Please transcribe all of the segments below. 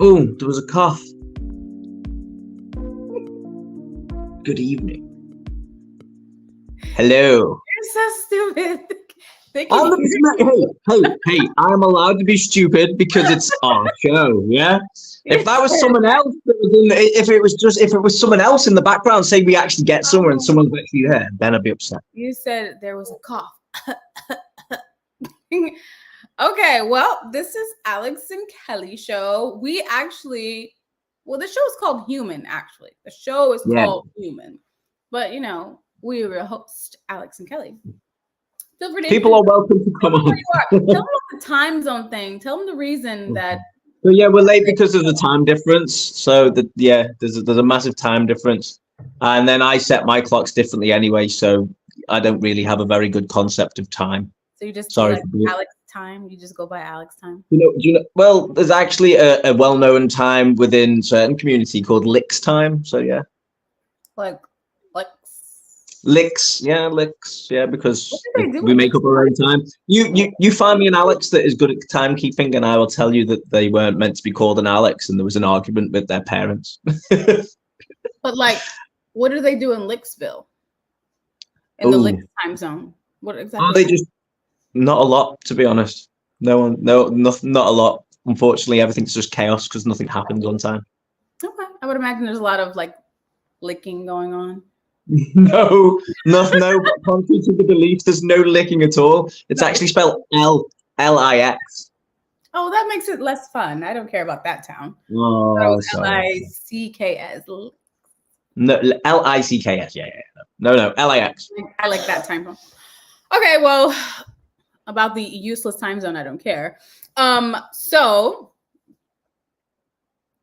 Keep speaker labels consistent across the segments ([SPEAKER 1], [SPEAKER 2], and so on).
[SPEAKER 1] Oh, there was a cough. Good evening. Hello.
[SPEAKER 2] You're so stupid. They can
[SPEAKER 1] I'm the, hey, I'm allowed to be stupid because it's our show, yeah? If that was someone else that was if it was someone else in the background, say we actually get somewhere and someone's actually there, then I'd be upset.
[SPEAKER 2] You said there was a cough. Okay, well, this is Alex and Kelly show. We actually, the show is called Human, actually. The show is called Human. But, we are host, Alex and Kelly. Feel free to
[SPEAKER 1] People are welcome to come on.
[SPEAKER 2] Tell them the time zone thing. Tell them the reason that.
[SPEAKER 1] So yeah, we're late because of the time difference. So there's a massive time difference, and then I set my clocks differently anyway. So I don't really have a very good concept of time.
[SPEAKER 2] So you just
[SPEAKER 1] sorry
[SPEAKER 2] Alex time. You just go by Alex time.
[SPEAKER 1] Well, there's actually a well-known time within certain community called Licks time. So yeah.
[SPEAKER 2] Like.
[SPEAKER 1] Licks, because we make up our own time. You find me an Alex that is good at timekeeping, and I will tell you that they weren't meant to be called an Alex, and there was an argument with their parents.
[SPEAKER 2] But what do they do in Licksville? In the Licks time zone? What exactly?
[SPEAKER 1] They just not a lot, to be honest. Not a lot. Unfortunately, everything's just chaos because nothing happens on time.
[SPEAKER 2] Okay, I would imagine there's a lot of licking going on.
[SPEAKER 1] No. Contrary to the belief, there's no licking at all. It's actually spelled L-I-X.
[SPEAKER 2] Oh, that makes it less fun. I don't care about that town.
[SPEAKER 1] Oh, sorry.
[SPEAKER 2] L-I-C-K-S.
[SPEAKER 1] No, L-I-C-K-S. Yeah. No, L-I-X.
[SPEAKER 2] I like that time zone. Okay, well, about the useless time zone, I don't care. So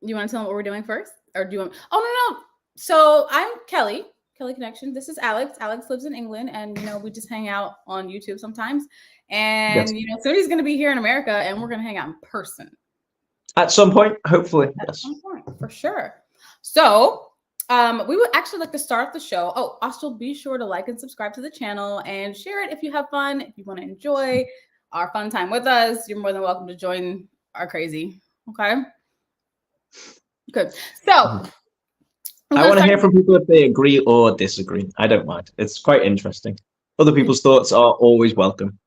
[SPEAKER 2] you want to tell them what we're doing first? Or do you want... Oh, no. So I'm Kelly Connection. This is Alex. Alex lives in England, and we just hang out on YouTube sometimes. And Suni's going to be here in America, and we're going to hang out in person
[SPEAKER 1] at some point, hopefully.
[SPEAKER 2] At some point, for sure. So we would actually like to start the show. Oh, also be sure to like and subscribe to the channel and share it if you have fun. If you want to enjoy our fun time with us, you're more than welcome to join our crazy. Okay. Good. So.
[SPEAKER 1] I want to hear from people if they agree or disagree. I don't mind. It's quite interesting. Other people's thoughts are always welcome.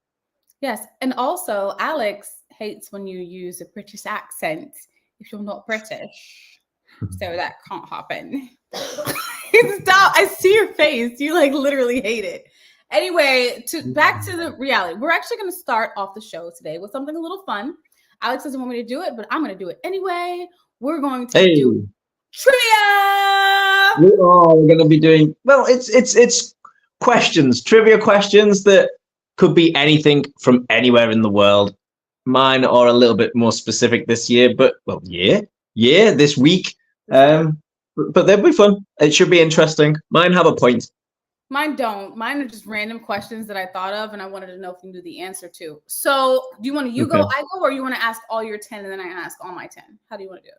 [SPEAKER 2] Yes. And also, Alex hates when you use a British accent if you're not British. So that can't happen. Stop. I see your face. You literally hate it. Anyway, back to the reality. We're actually going to start off the show today with something a little fun. Alex doesn't want me to do it, but I'm going to do it anyway. We're going to do trivia.
[SPEAKER 1] We're going to be doing, well, it's questions, trivia questions that could be anything from anywhere in the world. Mine are a little bit more specific this year, but this week. But they'll be fun. It should be interesting. Mine have a point.
[SPEAKER 2] Mine don't. Mine are just random questions that I thought of, and I wanted to know if you knew the answer to. So, do you want to go, I go, or you want to ask all your 10 and then I ask all my 10? How do you want to do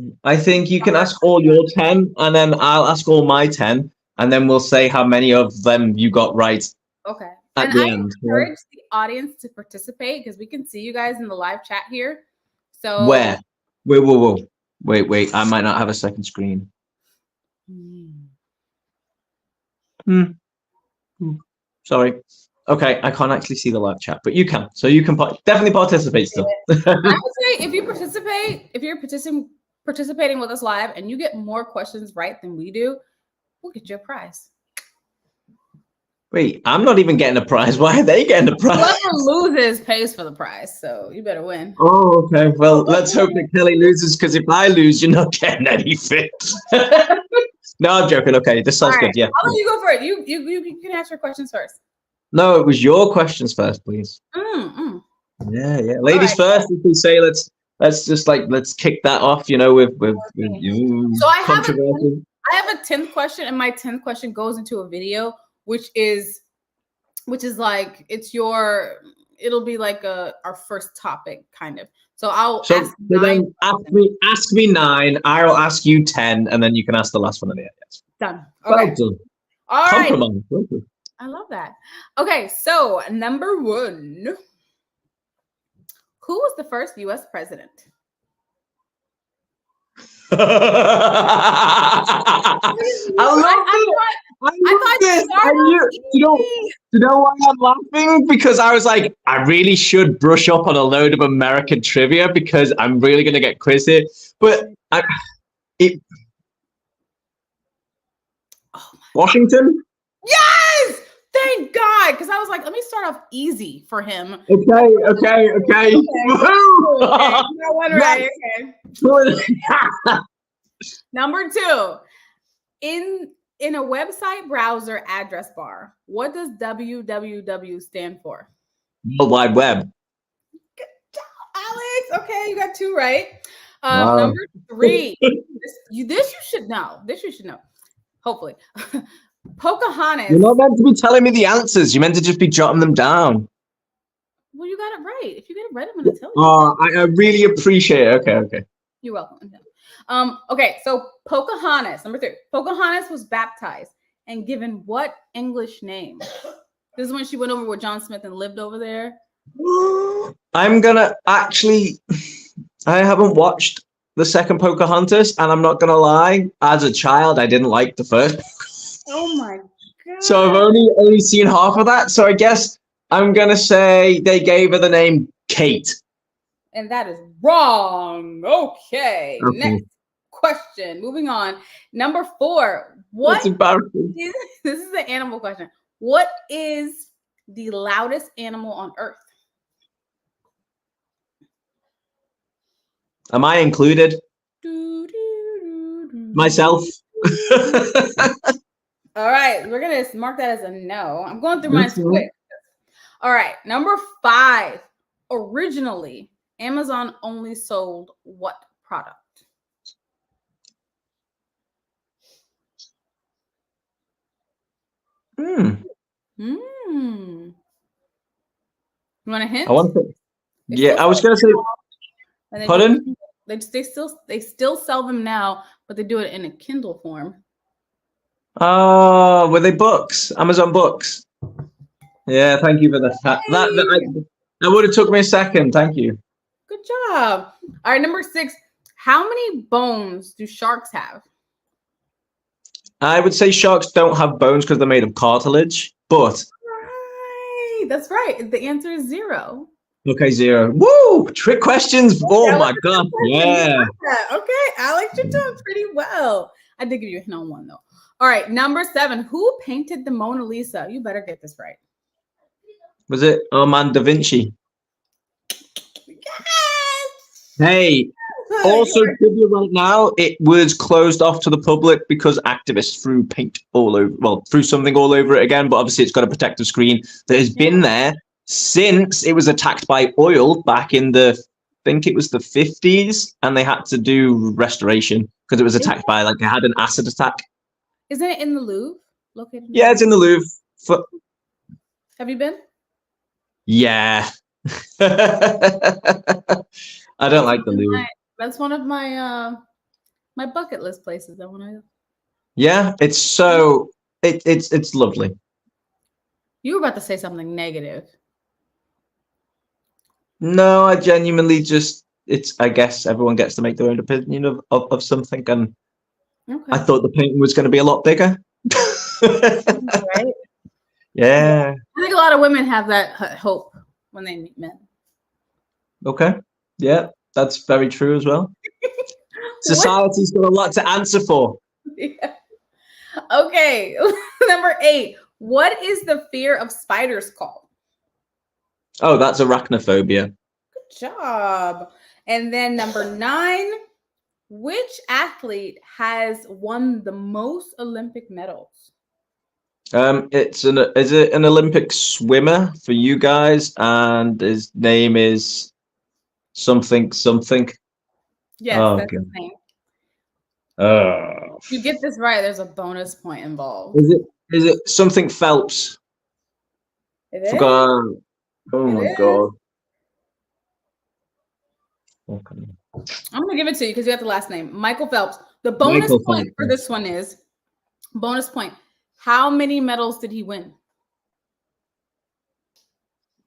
[SPEAKER 2] it?
[SPEAKER 1] I think you can ask all your 10, and then I'll ask all my 10, and then we'll say how many of them you got right.
[SPEAKER 2] Okay.
[SPEAKER 1] At the end.
[SPEAKER 2] Encourage the audience to participate because we can see you guys in the live chat here. So
[SPEAKER 1] where? Whoa. Wait. I might not have a second screen. Sorry. Okay, I can't actually see the live chat, but you can. So you can definitely participate still.
[SPEAKER 2] I would say if you're participating with us live and you get more questions right than we do, we'll get you a prize.
[SPEAKER 1] Wait, I'm not even getting a prize. Why are they getting a prize?
[SPEAKER 2] Whoever loses pays for the prize, so you better win.
[SPEAKER 1] Oh, okay. Well, let's hope that Kelly loses, because if I lose, you're not getting anything. No, I'm joking. Okay, this sounds good. Yeah.
[SPEAKER 2] I'll let you go for it. You can ask your questions first.
[SPEAKER 1] No, it was your questions first, please. Yeah. Ladies first. If we say let's kick that off. With you.
[SPEAKER 2] So I have a 10th question, and my 10th question goes into a video, which is like it'll be like our first topic kind of. So
[SPEAKER 1] ask me 9. I'll ask you 10, and then you can ask the last one at the end. Yes.
[SPEAKER 2] Done. Okay.
[SPEAKER 1] Well done.
[SPEAKER 2] All right.
[SPEAKER 1] Compromise.
[SPEAKER 2] I love that. Okay, so number 1. Who was the first U.S. president?
[SPEAKER 1] I love it. I love this. You know why I'm laughing? Because I was like, I really should brush up on a load of American trivia because I'm really gonna get quizzed here. But Washington.
[SPEAKER 2] Yes! Thank God, because I was like, let me start off easy for him.
[SPEAKER 1] Okay.
[SPEAKER 2] Okay, you got one right. Okay. Number 2, in a website browser address bar, what does www stand for?
[SPEAKER 1] World Wide Web.
[SPEAKER 2] Good job, Alex. Okay, you got 2 right.
[SPEAKER 1] Wow.
[SPEAKER 2] Number 3, this you should know. This you should know. Hopefully. Pocahontas.
[SPEAKER 1] You're not meant to be telling me the answers. You're meant to just be jotting them down.
[SPEAKER 2] Well, you got it right. If you get it right, I'm going to tell you.
[SPEAKER 1] Oh, I really appreciate it. Okay.
[SPEAKER 2] You're welcome. Okay, so Pocahontas, number 3. Pocahontas was baptized and given what English name? This is when she went over with John Smith and lived over there.
[SPEAKER 1] I'm gonna actually. I haven't watched the second Pocahontas, and I'm not gonna lie. As a child, I didn't like the first.
[SPEAKER 2] Oh my God!
[SPEAKER 1] So I've only seen half of that. So I guess I'm gonna say they gave her the name Kate.
[SPEAKER 2] And that is wrong. Okay. Next question. Moving on. Number 4.
[SPEAKER 1] That's embarrassing.
[SPEAKER 2] This is an animal question. What is the loudest animal on Earth?
[SPEAKER 1] Am I included? Myself.
[SPEAKER 2] All right, we're gonna mark that as a no. I'm going through mine quick. All right, number 5. Originally, Amazon only sold what product? You want a hint?
[SPEAKER 1] I want to. Yeah, I was gonna say. Pardon?
[SPEAKER 2] They still sell them now, but they do it in a Kindle form.
[SPEAKER 1] Oh, were they books? Amazon books. Yeah, thank you for that. That would have took me a second. Thank you.
[SPEAKER 2] Good job. All right, number 6. How many bones do sharks have?
[SPEAKER 1] I would say sharks don't have bones because they're made of cartilage, but.
[SPEAKER 2] Right. That's right. The answer is 0.
[SPEAKER 1] Okay, 0. Woo! Trick questions. Oh my God. Yeah.
[SPEAKER 2] Okay, Alex, you're doing pretty well. I did give you a hint on 1 though. All right, number 7. Who painted the Mona Lisa? You better get this right.
[SPEAKER 1] Was it Armand da Vinci?
[SPEAKER 2] Yes!
[SPEAKER 1] Hey, also trivia right now, it was closed off to the public because activists threw paint all over, threw something all over it again, but obviously it's got a protective screen that has been there since it was attacked by oil back in I think it was the 50s, and they had to do restoration because it was attacked by, it had an acid attack.
[SPEAKER 2] Isn't it in the Louvre? Located in
[SPEAKER 1] it's in the Louvre.
[SPEAKER 2] Have you been?
[SPEAKER 1] Yeah. I don't like the Louvre.
[SPEAKER 2] That's one of my my bucket list places I want to go.
[SPEAKER 1] Yeah, it's so it's lovely.
[SPEAKER 2] You were about to say something negative.
[SPEAKER 1] No, I genuinely just I guess everyone gets to make their own opinion of something, and I thought the painting was going to be a lot bigger.
[SPEAKER 2] Right?
[SPEAKER 1] Yeah.
[SPEAKER 2] I think a lot of women have that hope when they meet men.
[SPEAKER 1] Okay. Yeah, that's very true as well. Society's got a lot to answer for.
[SPEAKER 2] Yeah. Okay. Number 8. What is the fear of spiders called?
[SPEAKER 1] Oh, that's arachnophobia.
[SPEAKER 2] Good job. And then number 9. Which athlete has won the most Olympic medals?
[SPEAKER 1] Is it an Olympic swimmer for you guys? And his name is something.
[SPEAKER 2] Yes, that's his name. If you get this right, there's a bonus point involved.
[SPEAKER 1] Is it something Phelps?
[SPEAKER 2] It is.
[SPEAKER 1] Forgot. Oh my God. Okay.
[SPEAKER 2] I'm gonna give it to you because you have the last name, Michael Phelps. The bonus point for this one is bonus point. How many medals did he win?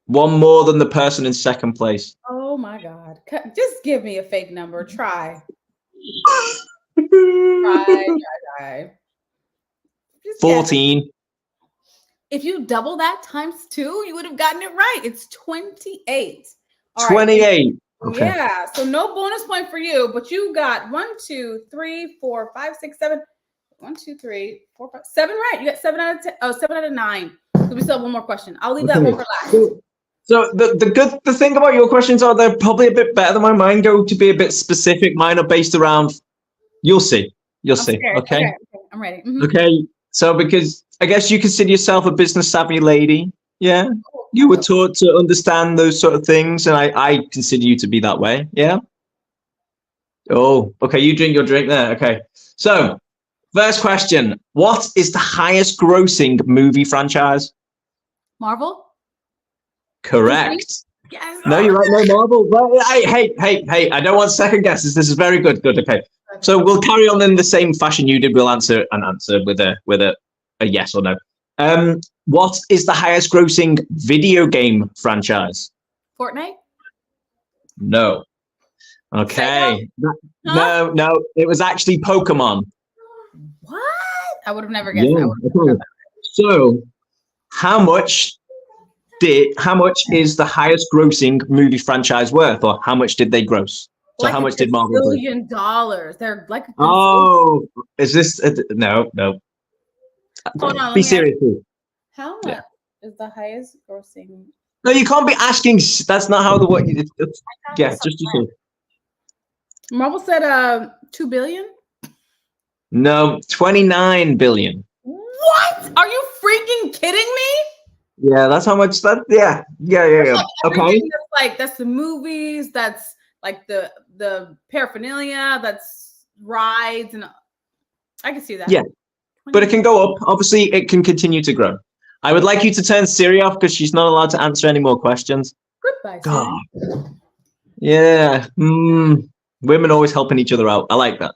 [SPEAKER 1] One more than the person in second place.
[SPEAKER 2] Oh my God! Just give me a fake number. Try. Try. Just guess.
[SPEAKER 1] 14.
[SPEAKER 2] If you double that times 2, you would have gotten it right. It's 28. All right.
[SPEAKER 1] 28. Okay.
[SPEAKER 2] Yeah. So no bonus point for you, but you got 1, 2, 3, 4, 5, 6, 7. 1, 2, 3, 4, 5, 7 right. You got 7 out of 10. Oh, 7 out of 9. So we still have one more question. I'll leave that one for last.
[SPEAKER 1] So the thing about your questions are they're probably a bit better than mine. Mine go to be a bit specific. Mine are based around. You'll see. You'll see. Okay.
[SPEAKER 2] I'm ready.
[SPEAKER 1] Okay. So because I guess you consider yourself a business savvy lady. Yeah. You were taught to understand those sort of things, and I consider you to be that way. Yeah. Oh, okay. You drink your drink there. Okay. So, first question: what is the highest grossing movie franchise?
[SPEAKER 2] Marvel.
[SPEAKER 1] Correct.
[SPEAKER 2] Yes.
[SPEAKER 1] No, you're right. No, Marvel. Well, hey! I don't want second guesses. This is very good. Good. Okay. So we'll carry on in the same fashion you did. We'll answer with a yes or no. What is the highest grossing video game franchise?
[SPEAKER 2] Fortnite?
[SPEAKER 1] No. Okay.
[SPEAKER 2] Huh?
[SPEAKER 1] No. It was actually Pokemon.
[SPEAKER 2] What? I would have never guessed that.
[SPEAKER 1] Okay. So, how much is the highest grossing movie franchise worth, or how much did they gross? So
[SPEAKER 2] like
[SPEAKER 1] how much did Marvel
[SPEAKER 2] $1 billion? They're like.
[SPEAKER 1] Oh, is this no?
[SPEAKER 2] Hold on.
[SPEAKER 1] Be serious.
[SPEAKER 2] How much is the highest grossing?
[SPEAKER 1] No, you can't be asking. That's not how the what. Yeah, just to see.
[SPEAKER 2] Marvel said 2 billion.
[SPEAKER 1] No, 29 billion.
[SPEAKER 2] What? Are you freaking kidding me?
[SPEAKER 1] Yeah, that's how much that. Yeah. Okay.
[SPEAKER 2] That's the movies. That's like the paraphernalia. That's rides, and I can see that.
[SPEAKER 1] Yeah, but it can go up. Obviously, it can continue to grow. I would like you to turn Siri off because she's not allowed to answer any more questions.
[SPEAKER 2] Goodbye,
[SPEAKER 1] God. Yeah. Women always helping each other out. I like that.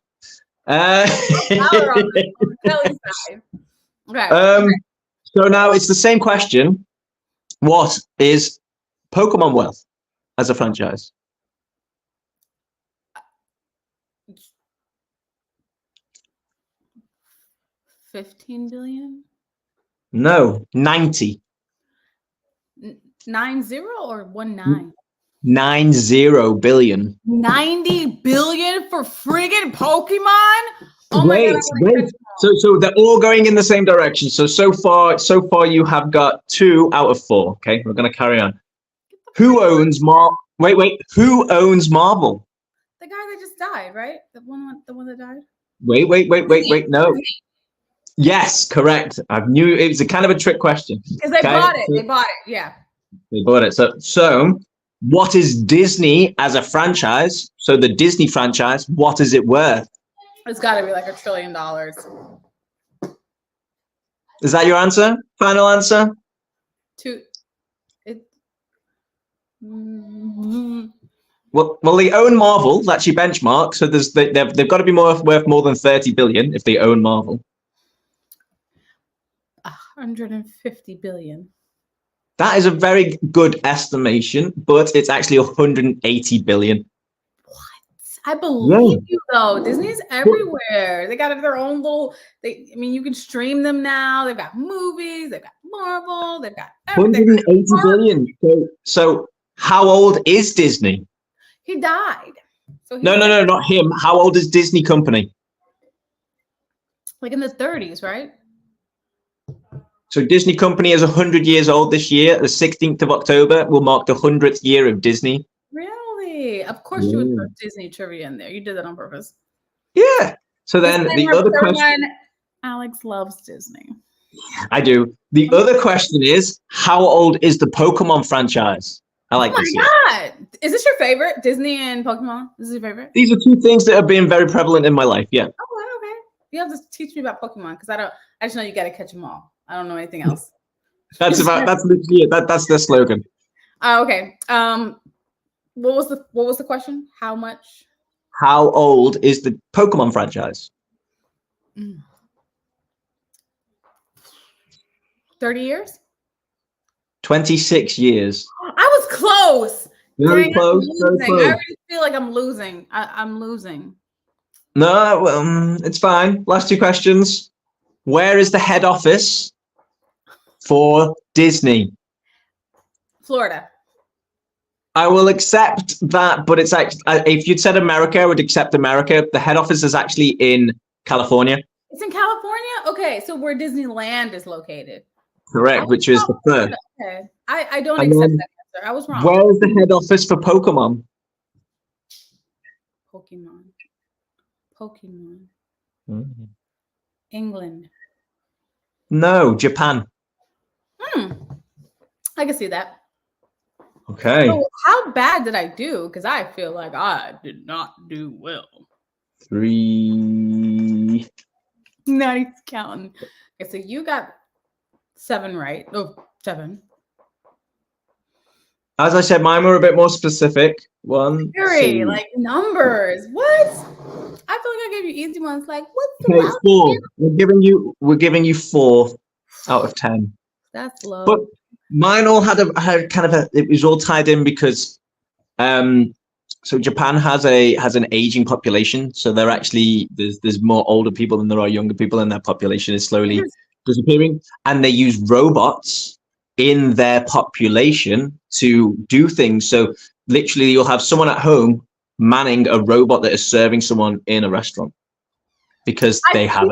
[SPEAKER 2] Okay.
[SPEAKER 1] So now it's the same question. What is Pokemon worth as a franchise?
[SPEAKER 2] $15 billion?
[SPEAKER 1] No, 90.
[SPEAKER 2] 90 or 19?
[SPEAKER 1] 90 billion.
[SPEAKER 2] 90 billion for friggin' Pokemon? Oh
[SPEAKER 1] wait. So they're all going in the same direction. So far you have got 2 out of 4. Okay, we're gonna carry on. Who owns Wait. Who owns Marvel?
[SPEAKER 2] The guy that just died, right? The one that died.
[SPEAKER 1] Wait. No. Yes, correct. I knew it was a kind of a trick question.
[SPEAKER 2] Because they bought it. They bought it. Yeah.
[SPEAKER 1] They bought it. So what is Disney as a franchise? So the Disney franchise, what is it worth?
[SPEAKER 2] It's got to be like $1 trillion.
[SPEAKER 1] Is that your answer? Final answer? Well, they own Marvel. That's your benchmark. So they've got to be worth more than 30 billion if they own Marvel.
[SPEAKER 2] 150 billion.
[SPEAKER 1] That is a very good estimation, but it's actually 180 billion.
[SPEAKER 2] What? I believe you though. Disney's everywhere. They got their own little. You can stream them now. They've got movies. They've got Marvel. They've got everything.
[SPEAKER 1] 180 billion. So how old is Disney?
[SPEAKER 2] He died. So
[SPEAKER 1] no, not him. How old is Disney company?
[SPEAKER 2] Like in the 30s, right?
[SPEAKER 1] So Disney company is 100 years old this year. The 16th of October will mark the 100th year of Disney.
[SPEAKER 2] Really? Of course you would put Disney trivia in there. You did that on purpose.
[SPEAKER 1] Yeah. So then the other question.
[SPEAKER 2] Alex loves Disney.
[SPEAKER 1] I do. The other question is, how old is the Pokemon franchise? I like this.
[SPEAKER 2] Oh my God. Is this your favorite? Disney and Pokemon? This is your favorite?
[SPEAKER 1] These are 2 things that have been very prevalent in my life. Yeah.
[SPEAKER 2] Okay. You have to teach me about Pokemon because I just know you got to catch them all. I don't know anything else.
[SPEAKER 1] That's literally it. That's their slogan.
[SPEAKER 2] Okay. What was the question? How much?
[SPEAKER 1] How old is the Pokemon franchise?
[SPEAKER 2] 30 years?
[SPEAKER 1] 26 years.
[SPEAKER 2] I was close.
[SPEAKER 1] Very close.
[SPEAKER 2] I already feel like I'm losing. I'm losing.
[SPEAKER 1] No, it's fine. Last two questions. Where is the head office for Disney?
[SPEAKER 2] Florida.
[SPEAKER 1] I will accept that, but it's actually, if you'd said America, I would accept America. The head office is actually in California.
[SPEAKER 2] It's in California? Okay, so where Disneyland is located.
[SPEAKER 1] Correct, which is the first.
[SPEAKER 2] Okay. I don't accept that answer. I was wrong.
[SPEAKER 1] Where is the head office for Pokemon?
[SPEAKER 2] Pokemon. England.
[SPEAKER 1] No, Japan.
[SPEAKER 2] I can see that.
[SPEAKER 1] Okay.
[SPEAKER 2] So how bad did I do? Because I feel like I did not do well.
[SPEAKER 1] 3.
[SPEAKER 2] Not even counting. Okay, so you got 7 right. Oh, 7.
[SPEAKER 1] As I said, mine were a bit more specific. 1,
[SPEAKER 2] 3,
[SPEAKER 1] 2.
[SPEAKER 2] like numbers. What? I feel like I gave you easy ones. Like, what's the
[SPEAKER 1] Okay,
[SPEAKER 2] last
[SPEAKER 1] 4.
[SPEAKER 2] year?
[SPEAKER 1] We're giving you 4 out of 10.
[SPEAKER 2] That's low.
[SPEAKER 1] But mine all had kind of it was all tied in because so Japan has an aging population, so they're actually there's more older people than there are younger people, and their population is slowly disappearing, and they use robots in their population to do things. So literally you'll have someone at home manning a robot that is serving someone in a restaurant because they have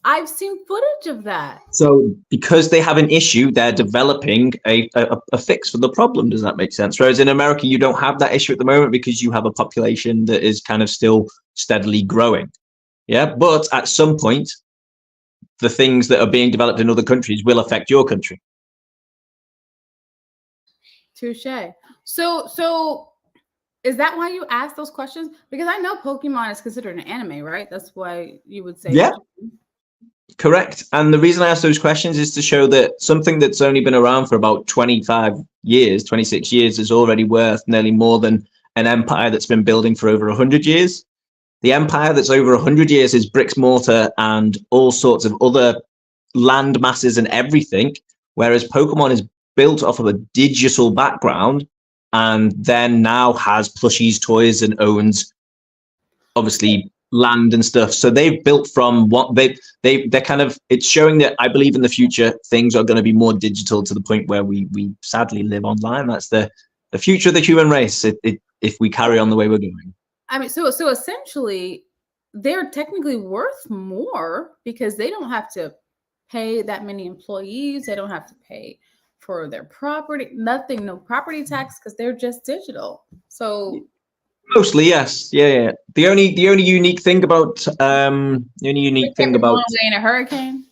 [SPEAKER 2] I've seen footage of that.
[SPEAKER 1] So because they have an issue, they're developing a fix for the problem. Does that make sense? Whereas in America, you don't have that issue at the moment because you have a population that is kind of still steadily growing. Yeah. But at some point, the things that are being developed in other countries will affect your country.
[SPEAKER 2] Touche. So is that why you asked those questions? Because I know Pokemon is considered an anime, right? That's why you would say.
[SPEAKER 1] Yeah. Correct. And the reason I asked those questions is to show that something that's only been around for about 25 years, 26 years is already worth nearly more than an empire that's been building for over 100 years. The empire that's over 100 years is bricks, mortar, and all sorts of other land masses and everything, whereas Pokemon is built off of a digital background and then now has plushies, toys, and owns, obviously, land and stuff. So they've built from what they're kind of, it's showing that I believe in the future things are going to be more digital to the point where we sadly live online. That's the future of the human race if we carry on the way we're going.
[SPEAKER 2] I mean, so essentially they're technically worth more because they don't have to pay that many employees. They don't have to pay for their property, nothing, no property tax, because they're just digital. So
[SPEAKER 1] mostly, yes, yeah. The only unique thing about
[SPEAKER 2] in a hurricane.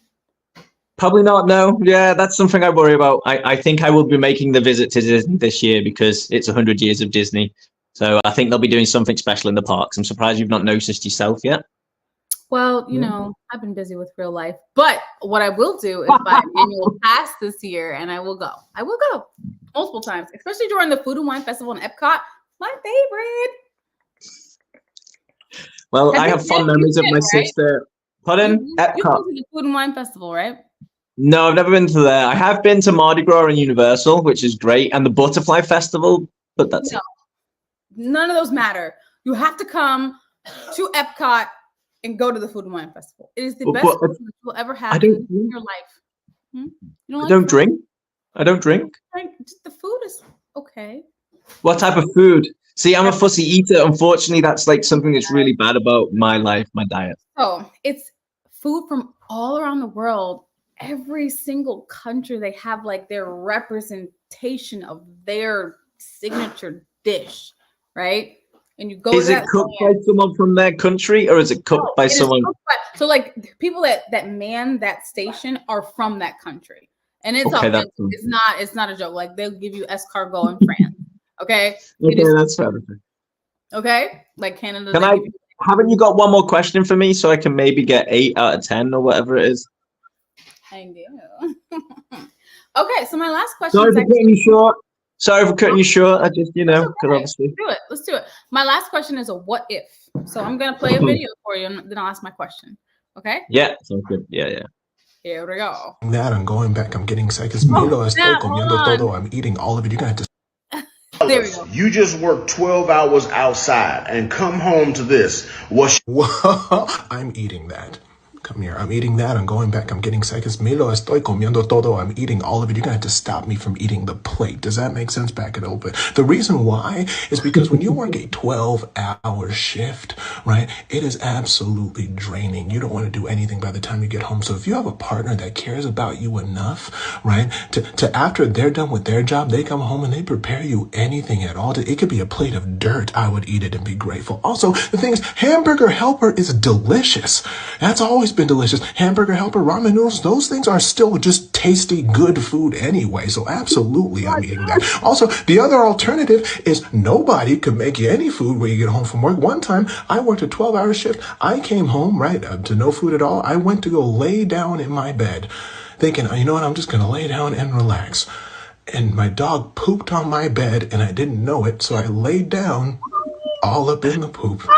[SPEAKER 1] Probably not. No, yeah, that's something I worry about. I think I will be making the visit to Disney this year because it's 100 years of Disney. So I think they'll be doing something special in the parks. I'm surprised you've not noticed yourself yet.
[SPEAKER 2] Well, you know, I've been busy with real life, but what I will do is buy an annual pass this year, and I will go. I will go multiple times, especially during the Food and Wine Festival in Epcot. My favorite.
[SPEAKER 1] Well, I have fond memories of my sister. Pardon?
[SPEAKER 2] Epcot. You've been to the Food and Wine Festival, right?
[SPEAKER 1] No, I've never been to there. I have been to Mardi Gras and Universal, which is great, and the Butterfly Festival, but that's it.
[SPEAKER 2] None of those matter. You have to come to Epcot and go to the Food and Wine Festival. It is the best that you'll ever have in your life.
[SPEAKER 1] I don't drink.
[SPEAKER 2] The food is okay.
[SPEAKER 1] What type of food? See, I'm a fussy eater. Unfortunately, that's like something that's really bad about my life, my diet.
[SPEAKER 2] So it's food from all around the world. Every single country, they have like their representation of their signature dish, right? And you go.
[SPEAKER 1] Is it cooked by someone from their country, or is it cooked by someone?
[SPEAKER 2] So, like people that man that station are from that country, and it's
[SPEAKER 1] okay,
[SPEAKER 2] it's not a joke. Like they'll give you escargot in France. Okay.
[SPEAKER 1] Okay, that's fair.
[SPEAKER 2] Okay, like Canada.
[SPEAKER 1] Haven't you got one more question for me so I can maybe get 8 out of 10 or whatever it is?
[SPEAKER 2] I do. Okay, so my last question.
[SPEAKER 1] Sorry for cutting you short. I just, because obviously.
[SPEAKER 2] Let's do it. My last question is a what if. So I'm gonna play a video for you, and then I'll ask my question. Okay?
[SPEAKER 1] Yeah, sounds good. Yeah.
[SPEAKER 2] Here we go.
[SPEAKER 3] That I'm going back. I'm getting sick. I'm eating all of it. You're gonna have to.
[SPEAKER 2] There we go.
[SPEAKER 3] You just work 12 hours outside and come home to this.
[SPEAKER 4] I'm eating that. Come here. I'm eating that. I'm going back. I'm getting seconds. Me lo estoy comiendo todo. I'm eating all of it. You're going to have to stop me from eating the plate. Does that make sense? Back it open. The reason why is because when you work a 12-hour shift, right, it is absolutely draining. You don't want to do anything by the time you get home. So if you have a partner that cares about you enough, right, to after they're done with their job, they come home and they prepare you anything at all. It could be a plate of dirt. I would eat it and be grateful. Also, the thing is, Hamburger Helper is delicious. That's always been delicious. Hamburger Helper, ramen noodles, those things are still just tasty, good food anyway. So absolutely, I'm eating that. Also, the other alternative is nobody could make you any food when you get home from work. One time, I worked a 12-hour shift. I came home, right, to no food at all. I went to go lay down in my bed, thinking, you know what, I'm just going to lay down and relax. And my dog pooped on my bed, and I didn't know it, so I laid down all up in the poop.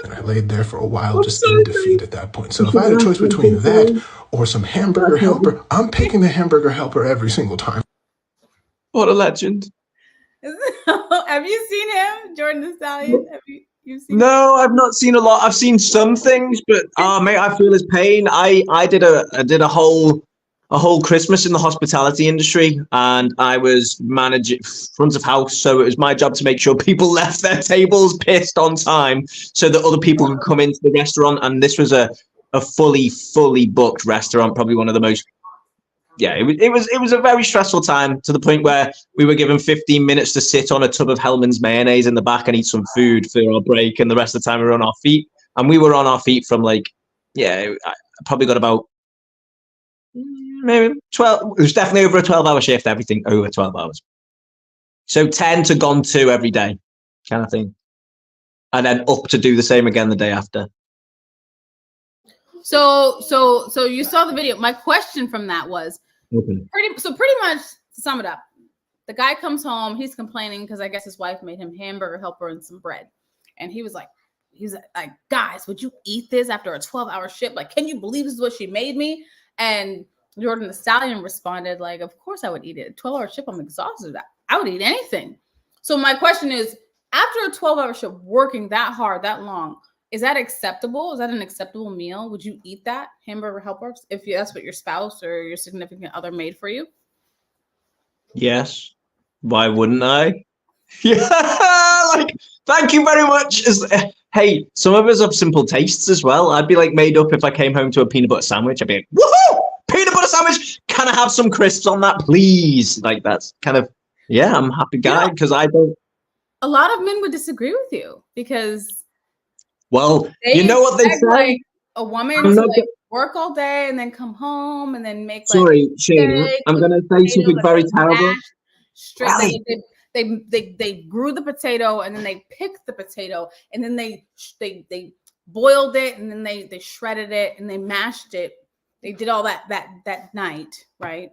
[SPEAKER 4] And I laid there for a while just in defeat at that point. So if I had a choice between that or some Hamburger Helper, I'm picking the Hamburger Helper every single time.
[SPEAKER 1] What a legend.
[SPEAKER 2] Have you seen him, Jordan the Stallion? Have you seen
[SPEAKER 1] No, I've not seen a lot. I've seen some things, but mate, I feel his pain. I did a whole Christmas in the hospitality industry, and I was managing front of house. So it was my job to make sure people left their tables pissed on time so that other people could come into the restaurant. And this was a fully booked restaurant, probably one of the most. Yeah, it was a very stressful time, to the point where we were given 15 minutes to sit on a tub of Hellman's mayonnaise in the back and eat some food for our break, and the rest of the time we were on our feet. And we were on our feet from I probably got about maybe 12. It was definitely over a 12-hour shift. Everything over 12 hours. So 10 to gone 2 every day, kind of thing, and then up to do the same again the day after.
[SPEAKER 2] So you saw the video. My question from that was pretty much to sum it up. The guy comes home, he's complaining because I guess his wife made him Hamburger Helper and some bread. And he's like, guys, would you eat this after a 12-hour shift? Like, can you believe this is what she made me? And Jordan the Stallion responded, like, of course I would eat it. 12-hour shift, I'm exhausted. I would eat anything. So my question is, after a 12-hour shift, working that hard, that long, is that acceptable? Is that an acceptable meal? Would you eat that Hamburger Helper if that's what your spouse or your significant other made for you?
[SPEAKER 1] Yes. Why wouldn't I? Yeah, thank you very much. Hey, some of us have simple tastes as well. I'd be made up if I came home to a peanut butter sandwich. I'd be like, woohoo! Peanut butter sandwich! Can I have some crisps on that, please? That's kind of, yeah, I'm a happy guy because I don't.
[SPEAKER 2] A lot of men would disagree with you because.
[SPEAKER 1] Well, you know what they say.
[SPEAKER 2] A woman to work all day and then come home and then make
[SPEAKER 1] Sorry, Shane, I'm going to say something very terrible.
[SPEAKER 2] They grew the potato and then they picked the potato and then they boiled it and then they shredded it and they mashed it. They did all that night, right?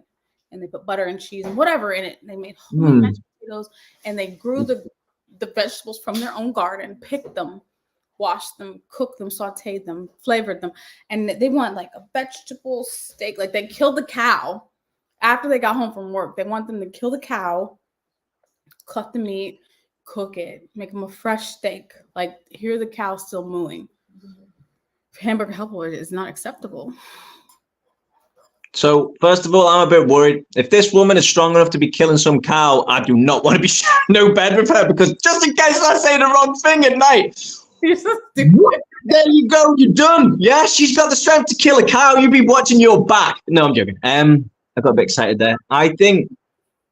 [SPEAKER 2] And they put butter and cheese and whatever in it. They made whole mashed potatoes and they grew the vegetables from their own garden, picked them, washed them, cooked them, sauteed them, flavored them, and they want a vegetable steak. They killed the cow after they got home from work. They want them to kill the cow, cut the meat, cook it, make them a fresh steak. Hear the cow still mooing. Hamburger Helper is not acceptable.
[SPEAKER 1] So, first of all, I'm a bit worried. If this woman is strong enough to be killing some cow, I do not want to be sharing no bed with her, because just in case I say the wrong thing at night. There you go, you're done. Yeah, she's got the strength to kill a cow. You be watching your back. No, I'm joking. I got a bit excited there. I think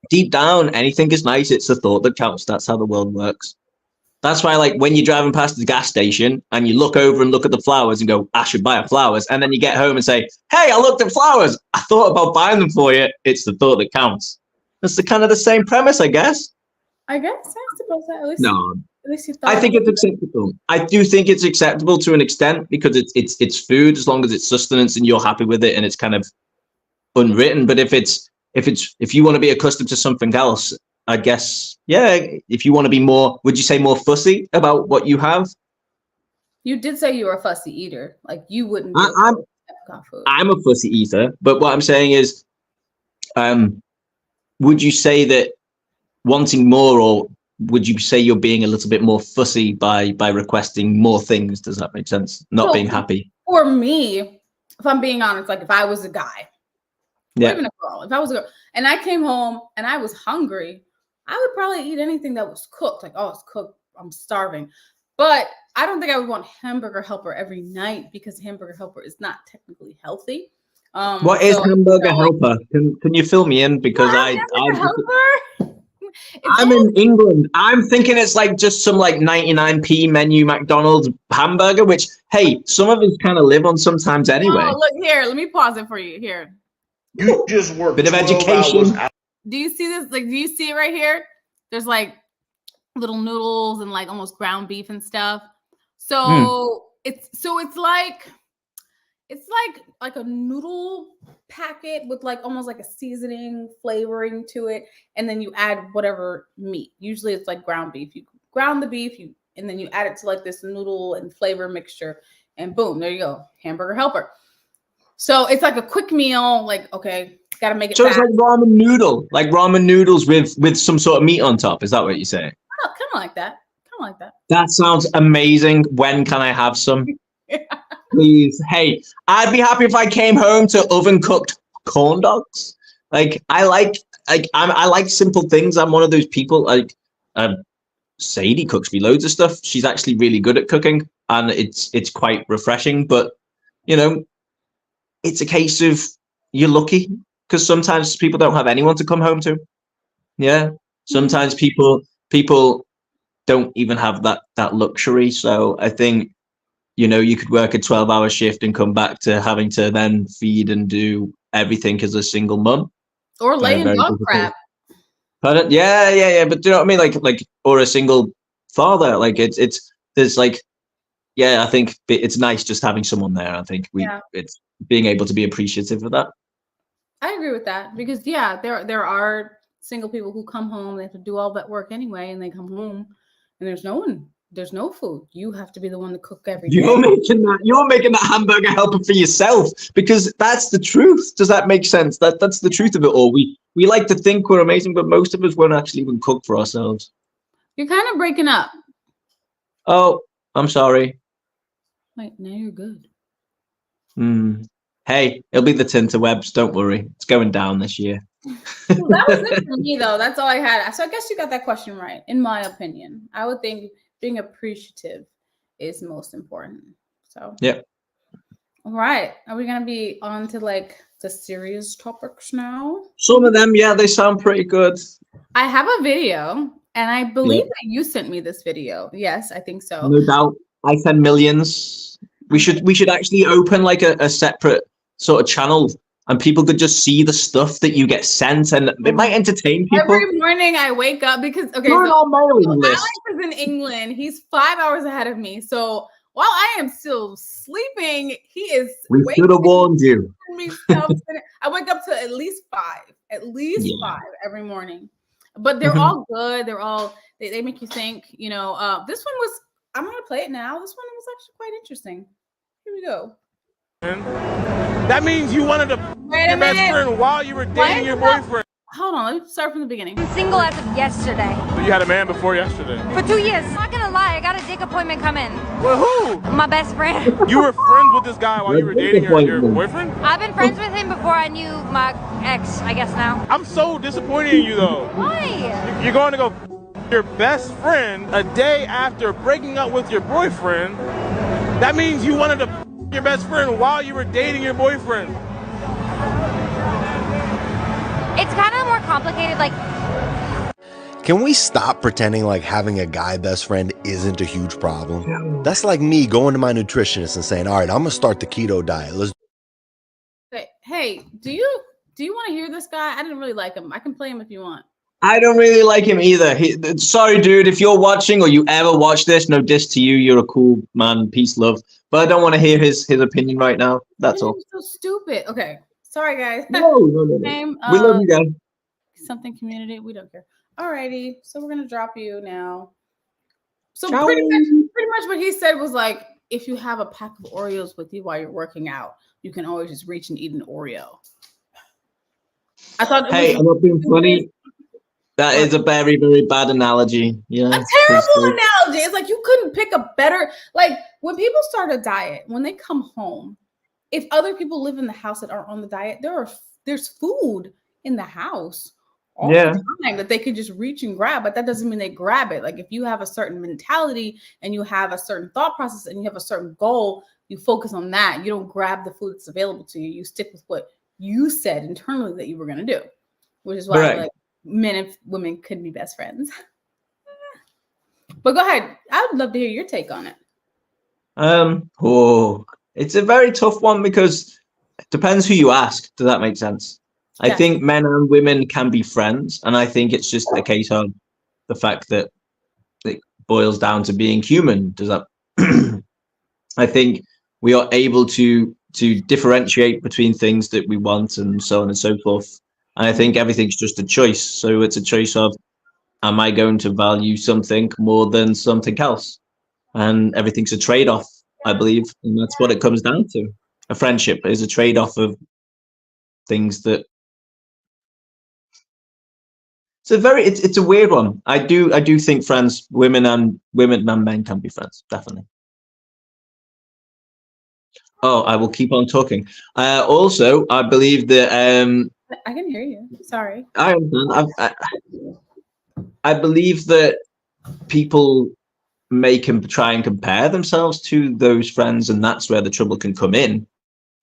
[SPEAKER 1] deep down, anything is nice. It's the thought that counts. That's how the world works. That's why, when you're driving past the gas station and you look over and look at the flowers and go, I should buy flowers. And then you get home and say, hey, I looked at flowers. I thought about buying them for you. It's the thought that counts. That's the same premise, I guess.
[SPEAKER 2] I suppose that. At least you thought.
[SPEAKER 1] I think it's acceptable. I do think it's acceptable to an extent because it's food, as long as it's sustenance and you're happy with it and it's kind of unwritten. But if you want to be accustomed to something else, I guess, yeah, if you want to be more, would you say more fussy about what you have?
[SPEAKER 2] You did say you were a fussy eater. You wouldn't.
[SPEAKER 1] I'm a fussy eater, but what I'm saying is, would you say that wanting more, or would you say you're being a little bit more fussy by requesting more things? Does that make sense? Not
[SPEAKER 2] So,
[SPEAKER 1] being happy.
[SPEAKER 2] For me, if I'm being honest, like if I was a guy, or
[SPEAKER 1] Yeah.
[SPEAKER 2] even a girl, if I was a girl and I came home and I was hungry, I would probably eat anything that was cooked. Like, oh, it's cooked, I'm starving. But I don't think I would want Hamburger Helper every night because Hamburger Helper is not technically healthy.
[SPEAKER 1] What is
[SPEAKER 2] so,
[SPEAKER 1] Hamburger
[SPEAKER 2] like,
[SPEAKER 1] Helper? Can you fill me in? Because
[SPEAKER 2] Hamburger Helper?
[SPEAKER 1] I'm in England. I'm thinking it's like just some like 99p menu McDonald's hamburger, which, hey, some of us kind of live on sometimes anyway.
[SPEAKER 2] Oh, look here. Let me pause it for you. Here.
[SPEAKER 3] You just worked
[SPEAKER 1] Bit of
[SPEAKER 3] 12
[SPEAKER 1] education.
[SPEAKER 3] hours out.
[SPEAKER 2] Do you see this? Like, do you see it right here? There's like little noodles and like almost ground beef and stuff. So it's like a noodle packet with like almost like a seasoning flavoring to it, and then you add whatever meat. Usually it's like ground beef. You ground the beef, and then you add it to like this noodle and flavor mixture, and boom, there you go, Hamburger Helper. So it's like a quick meal. Like, okay, gotta make it.
[SPEAKER 1] So
[SPEAKER 2] fast.
[SPEAKER 1] it's like ramen noodles with some sort of meat on top. Is that what you're saying?
[SPEAKER 2] Oh, kind of like that. Kind of like that.
[SPEAKER 1] That sounds amazing. When can I have some? Please. Hey, I'd be happy if I came home to oven cooked corn dogs. Like I like simple things. I'm one of those people. Like Sadie cooks me loads of stuff. She's actually really good at cooking, and it's quite refreshing. But you know, it's a case of you're lucky because sometimes people don't have anyone to come home to. Yeah, sometimes people don't even have that luxury. So I think, you know, you could work a 12-hour shift and come back to having to then feed and do everything as a single mum.
[SPEAKER 2] Or laying dog
[SPEAKER 1] difficult.
[SPEAKER 2] crap.
[SPEAKER 1] But yeah. But do you know what I mean? Like, or a single father. Like there's like, yeah, I think it's nice just having someone there. I think it's being able to be appreciative of that.
[SPEAKER 2] I agree with that because there are single people who come home, they have to do all that work anyway, and they come home and there's no food. You have to be the one to cook everything.
[SPEAKER 1] You're making that Hamburger Helper for yourself because that's the truth. Does that make sense? That's the truth of it all. We like to think we're amazing, but most of us won't actually even cook for ourselves.
[SPEAKER 2] You're kind of breaking up.
[SPEAKER 1] Oh, I'm sorry.
[SPEAKER 2] Wait, now you're good.
[SPEAKER 1] Hey, it'll be the Tinterwebs. Don't worry. It's going down this year.
[SPEAKER 2] Well, that was it for me, though. That's all I had. So I guess you got that question right, in my opinion. I would think being appreciative is most important. So,
[SPEAKER 1] yep.
[SPEAKER 2] All right. Are we going to be on to like the serious topics now?
[SPEAKER 1] Some of them, yeah, they sound pretty good.
[SPEAKER 2] I have a video, and I believe that you sent me this video. Yes, I think so.
[SPEAKER 1] No doubt. I send millions. We should actually open like a separate sort of channel, and people could just see the stuff that you get sent, and it might entertain people.
[SPEAKER 2] Every morning I wake up because Alex is in England. He's 5 hours ahead of me. So while I am still sleeping, he is.
[SPEAKER 1] We should have warned you.
[SPEAKER 2] I wake up to at least five every morning. But they're all good. They're all they make you think. You know, this one was. I'm gonna play it now. This one was actually quite interesting. Here we go.
[SPEAKER 5] That means you wanted to your best friend while you were dating your boyfriend.
[SPEAKER 2] Hold on, let me start from the beginning.
[SPEAKER 6] I'm single as of yesterday.
[SPEAKER 5] So you had a man before yesterday?
[SPEAKER 6] For 2 years. I'm not gonna lie, I got a dick appointment coming.
[SPEAKER 5] Well, who?
[SPEAKER 6] My best friend.
[SPEAKER 5] You were friends with this guy while you were dating your boyfriend?
[SPEAKER 6] I've been friends with him before I knew my ex, I guess now.
[SPEAKER 5] I'm so disappointed in you though.
[SPEAKER 6] Why?
[SPEAKER 5] You're going to go your best friend a day after breaking up with your boyfriend. That means you wanted to your best friend while you were dating your boyfriend.
[SPEAKER 6] It's kind of more complicated, like.
[SPEAKER 7] Can we stop pretending like having a guy best friend isn't a huge problem? That's like me going to my nutritionist and saying, all right, I'm gonna start the keto diet. Let's.
[SPEAKER 2] Hey, do you want to hear this guy? I didn't really like him. I can play him if you want.
[SPEAKER 1] I don't really like him either. Sorry, dude, if you're watching or you ever watch this, no diss to you. You're a cool man. Peace, love. But I don't want to hear his opinion right now. That's all.
[SPEAKER 2] So stupid. Okay. Sorry, guys.
[SPEAKER 1] No. We love you guys.
[SPEAKER 2] Something community. We don't care. Alrighty. So we're going to drop you now. So
[SPEAKER 1] Ciao.
[SPEAKER 2] pretty much what he said was like, if you have a pack of Oreos with you while you're working out, you can always just reach and eat an Oreo. I thought
[SPEAKER 1] I'm not being funny. That is a very, very bad analogy. Yeah.
[SPEAKER 2] A terrible analogy. It's like you couldn't pick a better, like when people start a diet, when they come home, if other people live in the house that aren't on the diet, there's food in the house all the time that they could just reach and grab, but that doesn't mean they grab it. Like if you have a certain mentality and you have a certain thought process and you have a certain goal, you focus on that. You don't grab the food that's available to you. You stick with what you said internally that you were going to do, which is why like men and women couldn't be best friends. But go ahead. I would love to hear your take on it.
[SPEAKER 1] It's a very tough one because it depends who you ask. Does that make sense? I think men and women can be friends, and I think it's just a case of the fact that it boils down to being human. Does that? I think we are able to differentiate between things that we want and so on and so forth. And I think everything's just a choice. So it's a choice of, am I going to value something more than something else? And everything's a trade-off, I believe, and that's what it comes down to. A friendship is a trade-off of things that. It's a weird one. I do think friends, women and men can be friends, definitely. Oh, I will keep on talking. Also, I believe that
[SPEAKER 2] I can hear you. Sorry.
[SPEAKER 1] I understand. I believe that people try and compare themselves to those friends, and that's where the trouble can come in,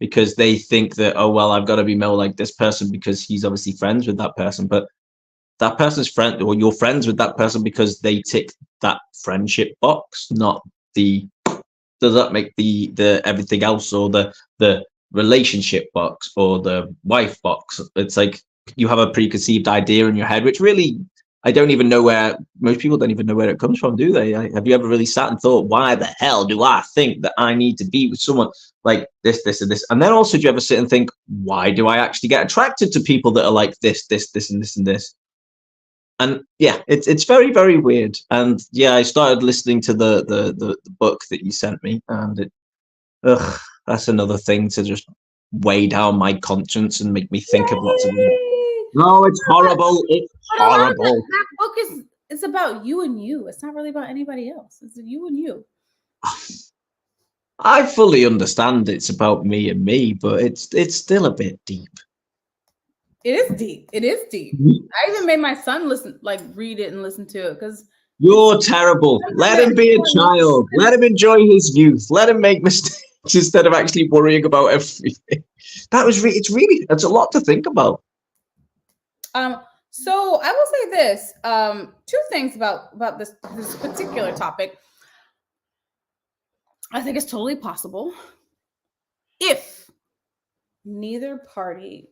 [SPEAKER 1] because they think that, oh well, I've got to be more like this person because he's obviously friends with that person, but that person's friend, or you're friends with that person because they tick that friendship box, not the. Does that make the everything else, or the relationship box, or the wife box? It's like you have a preconceived idea in your head, which really I don't even know where. Most people don't even know where it comes from, do they? Have you ever really sat and thought, why the hell do I think that I need to be with someone like this, and this? And then also, do you ever sit and think, why do I actually get attracted to people that are like this, and this, and this? And yeah, it's very, very weird. And yeah, I started listening to the book that you sent me, and that's another thing to just weigh down my conscience and make me think of lots of. No, it's horrible. It's horrible.
[SPEAKER 2] That book it's about you and you. It's not really about anybody else. It's you and you.
[SPEAKER 1] I fully understand it's about me and me, but it's still a bit deep.
[SPEAKER 2] It is deep. It is deep. I even made my son read it and listen to it because
[SPEAKER 1] you're terrible. Let him be a child. Let him enjoy his youth. Let him make mistakes instead of actually worrying about everything. It's a lot to think about.
[SPEAKER 2] So I will say this. Two things about this particular topic. I think it's totally possible if neither party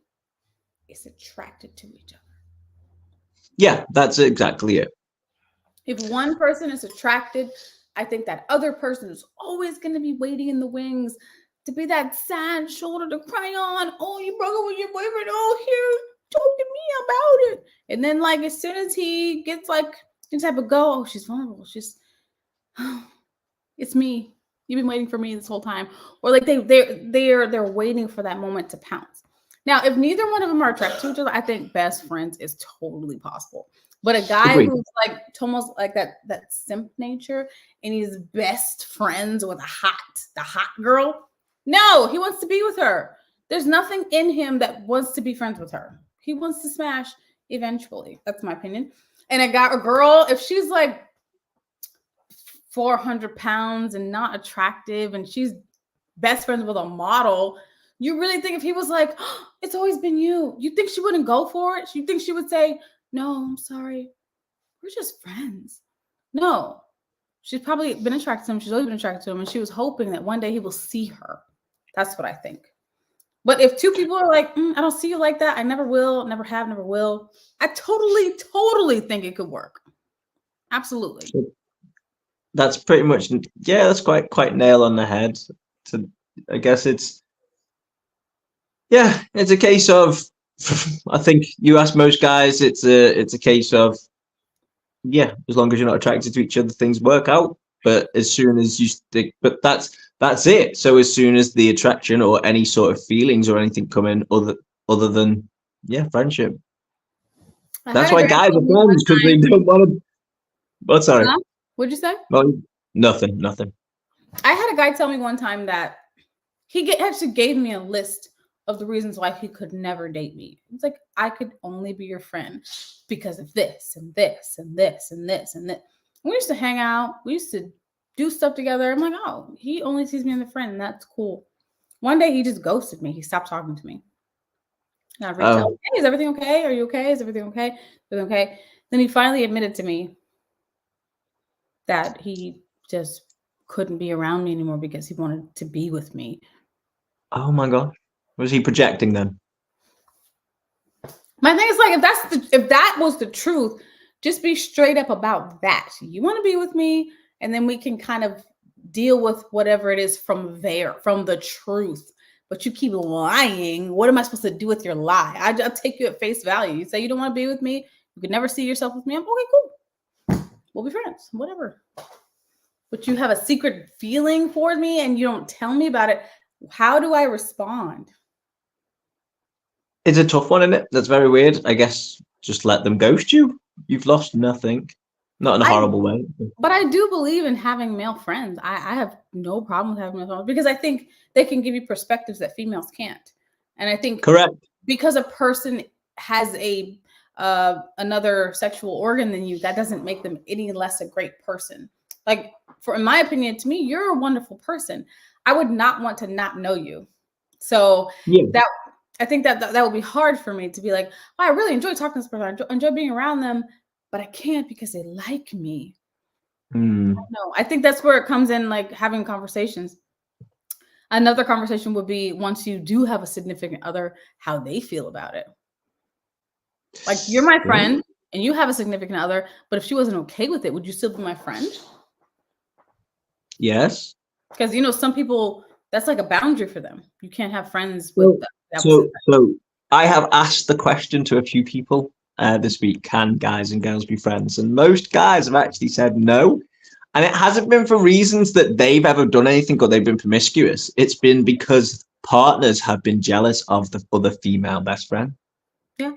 [SPEAKER 2] is attracted to each other.
[SPEAKER 1] Yeah, that's exactly it.
[SPEAKER 2] If one person is attracted, I think that other person is always going to be waiting in the wings to be that sad shoulder to cry on. Oh, you broke up with your boyfriend. Oh, here, talk to me about it. And then, like, as soon as he gets like some type of go, oh, she's vulnerable. She's, oh, it's me. You've been waiting for me this whole time. Or like they're waiting for that moment to pounce. Now, if neither one of them are attracted to each other, I think best friends is totally possible. But a guy who's like almost like that simp nature, and he's best friends with the hot girl, no, he wants to be with her. There's nothing in him that wants to be friends with her. He wants to smash eventually. That's my opinion. And a girl, if she's like 400 pounds and not attractive, and she's best friends with a model, you really think if he was like, oh, it's always been you think she wouldn't go for it? You think she would say, no, I'm sorry, we're just friends? No, she's probably been attracted to him. She's always been attracted to him, and she was hoping that one day he will see her. That's what I think. But if two people are like, I don't see you like that, I never will, never have, never will, I totally think it could work. Absolutely.
[SPEAKER 1] That's pretty much, yeah, that's quite nail on the head. I guess it's a case of, I think you ask most guys, it's a case of, yeah, as long as you're not attracted to each other, things work out. But as soon as you stick, but that's it. So as soon as the attraction or any sort of feelings or anything come in other than friendship. That's why guys are friends, because they don't want to. Oh, sorry.
[SPEAKER 2] Huh? What'd you say?
[SPEAKER 1] Well, nothing.
[SPEAKER 2] I had a guy tell me one time that actually gave me a list of the reasons why he could never date me. It's like, I could only be your friend because of this and this and this and this and this. We used to hang out. We used to do stuff together. I'm like, oh, he only sees me as a friend. And that's cool. One day he just ghosted me. He stopped talking to me. And I reached out, hey, is everything okay? Are you okay? Is everything okay? Everything okay? Then he finally admitted to me that he just couldn't be around me anymore because he wanted to be with me.
[SPEAKER 1] Oh my God. Was he projecting then?
[SPEAKER 2] My thing is, like, if that was the truth, just be straight up about that. You want to be with me, and then we can kind of deal with whatever it is from there, from the truth. But you keep lying. What am I supposed to do with your lie? I'll take you at face value. You say you don't want to be with me. You could never see yourself with me. I'm okay, cool. We'll be friends, whatever. But you have a secret feeling for me and you don't tell me about it. How do I respond?
[SPEAKER 1] It's a tough one, isn't it? That's very weird. I guess just let them ghost you. You've lost nothing. Not in a horrible way.
[SPEAKER 2] But I do believe in having male friends. I have no problem with having male friends because I think they can give you perspectives that females can't. And I think
[SPEAKER 1] correct,
[SPEAKER 2] because a person has another sexual organ than you, that doesn't make them any less a great person. Like, in my opinion, to me, you're a wonderful person. I would not want to not know you. So I think that would be hard for me to be like, oh, I really enjoy talking to this person. I enjoy being around them, but I can't because they like me. No, I think that's where it comes in, like having conversations. Another conversation would be once you do have a significant other, how they feel about it. Like, you're my friend and you have a significant other, but if she wasn't okay with it, would you still be my friend?
[SPEAKER 1] Yes.
[SPEAKER 2] Because, you know, some people, that's like a boundary for them. You can't have friends with them.
[SPEAKER 1] So I have asked the question to a few people this week, can guys and girls be friends? And most guys have actually said no. And it hasn't been for reasons that they've ever done anything or they've been promiscuous. It's been because partners have been jealous of the other female best friend. Yeah.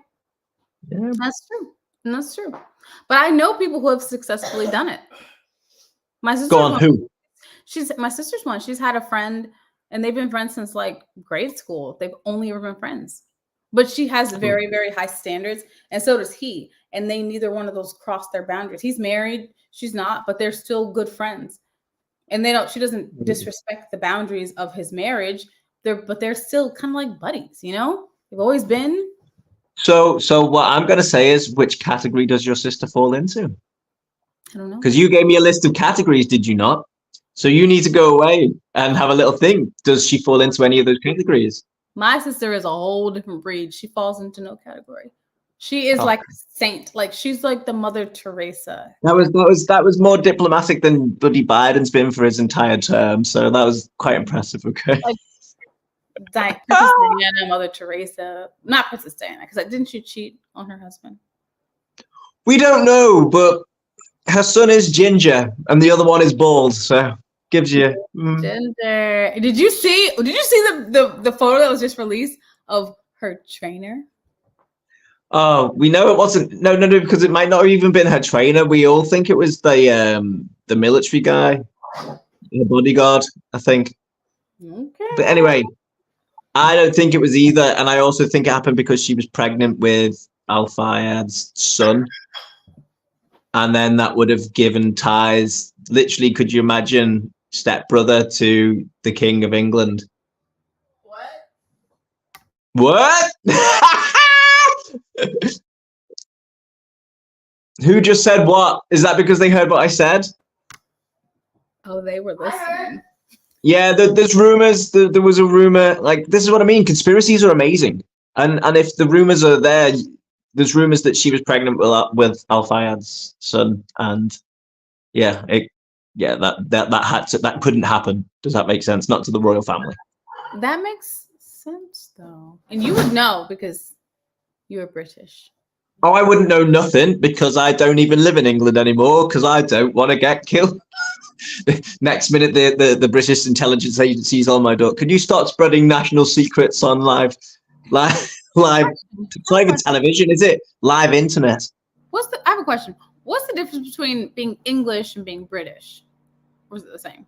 [SPEAKER 2] That's true. And that's true. But I know people who have successfully done it. My sister.
[SPEAKER 1] Go on, who?
[SPEAKER 2] My sister's one. She's had a friend and they've been friends since like grade school. They've only ever been friends. But she has very, very high standards. And so does he. And they neither one of those cross their boundaries. He's married. She's not, but they're still good friends. And she doesn't disrespect the boundaries of his marriage. They're still kind of like buddies, you know? They've always been.
[SPEAKER 1] So what I'm going to say is, which category does your sister fall into?
[SPEAKER 2] I don't know.
[SPEAKER 1] Because you gave me a list of categories, did you not? So you need to go away and have a little think. Does she fall into any of those categories?
[SPEAKER 2] My sister is a whole different breed. She falls into no category. She is like a saint. Like, she's like the Mother Teresa. That
[SPEAKER 1] was more diplomatic than bloody Biden's been for his entire term. So that was quite impressive. Okay.
[SPEAKER 2] Like Princess Diana, Mother Teresa, not Princess Diana, because didn't she cheat on her husband?
[SPEAKER 1] We don't know, but her son is ginger and the other one is bald. So gives you
[SPEAKER 2] Ginger. Did you see the photo that was just released of her trainer?
[SPEAKER 1] Oh, we know it wasn't. No, because it might not have even been her trainer. We all think it was the military guy, the bodyguard, I think.
[SPEAKER 2] Okay.
[SPEAKER 1] But anyway, I don't think it was either, and I also think it happened because she was pregnant with Al Fayad's son, and then that would have given ties. Literally, could you imagine stepbrother to the King of England? What? Who just said what? Is that because they heard what I said?
[SPEAKER 2] Oh, they were listening.
[SPEAKER 1] Yeah, there's rumors. There was a rumor. Like, this is what I mean. Conspiracies are amazing. And if the rumors are there, there's rumors that she was pregnant with Al Fayad's son. And that couldn't happen. Does that make sense? Not to the royal family.
[SPEAKER 2] That makes sense, though. And you would know because you're British.
[SPEAKER 1] Oh, I wouldn't know nothing because I don't even live in England anymore because I don't want to get killed. Next minute, the British intelligence agency is on my door. Can you start spreading national secrets on live live. It's not even television, is it? Live internet.
[SPEAKER 2] I have a question. What's the difference between being English and being British? Or is it the same?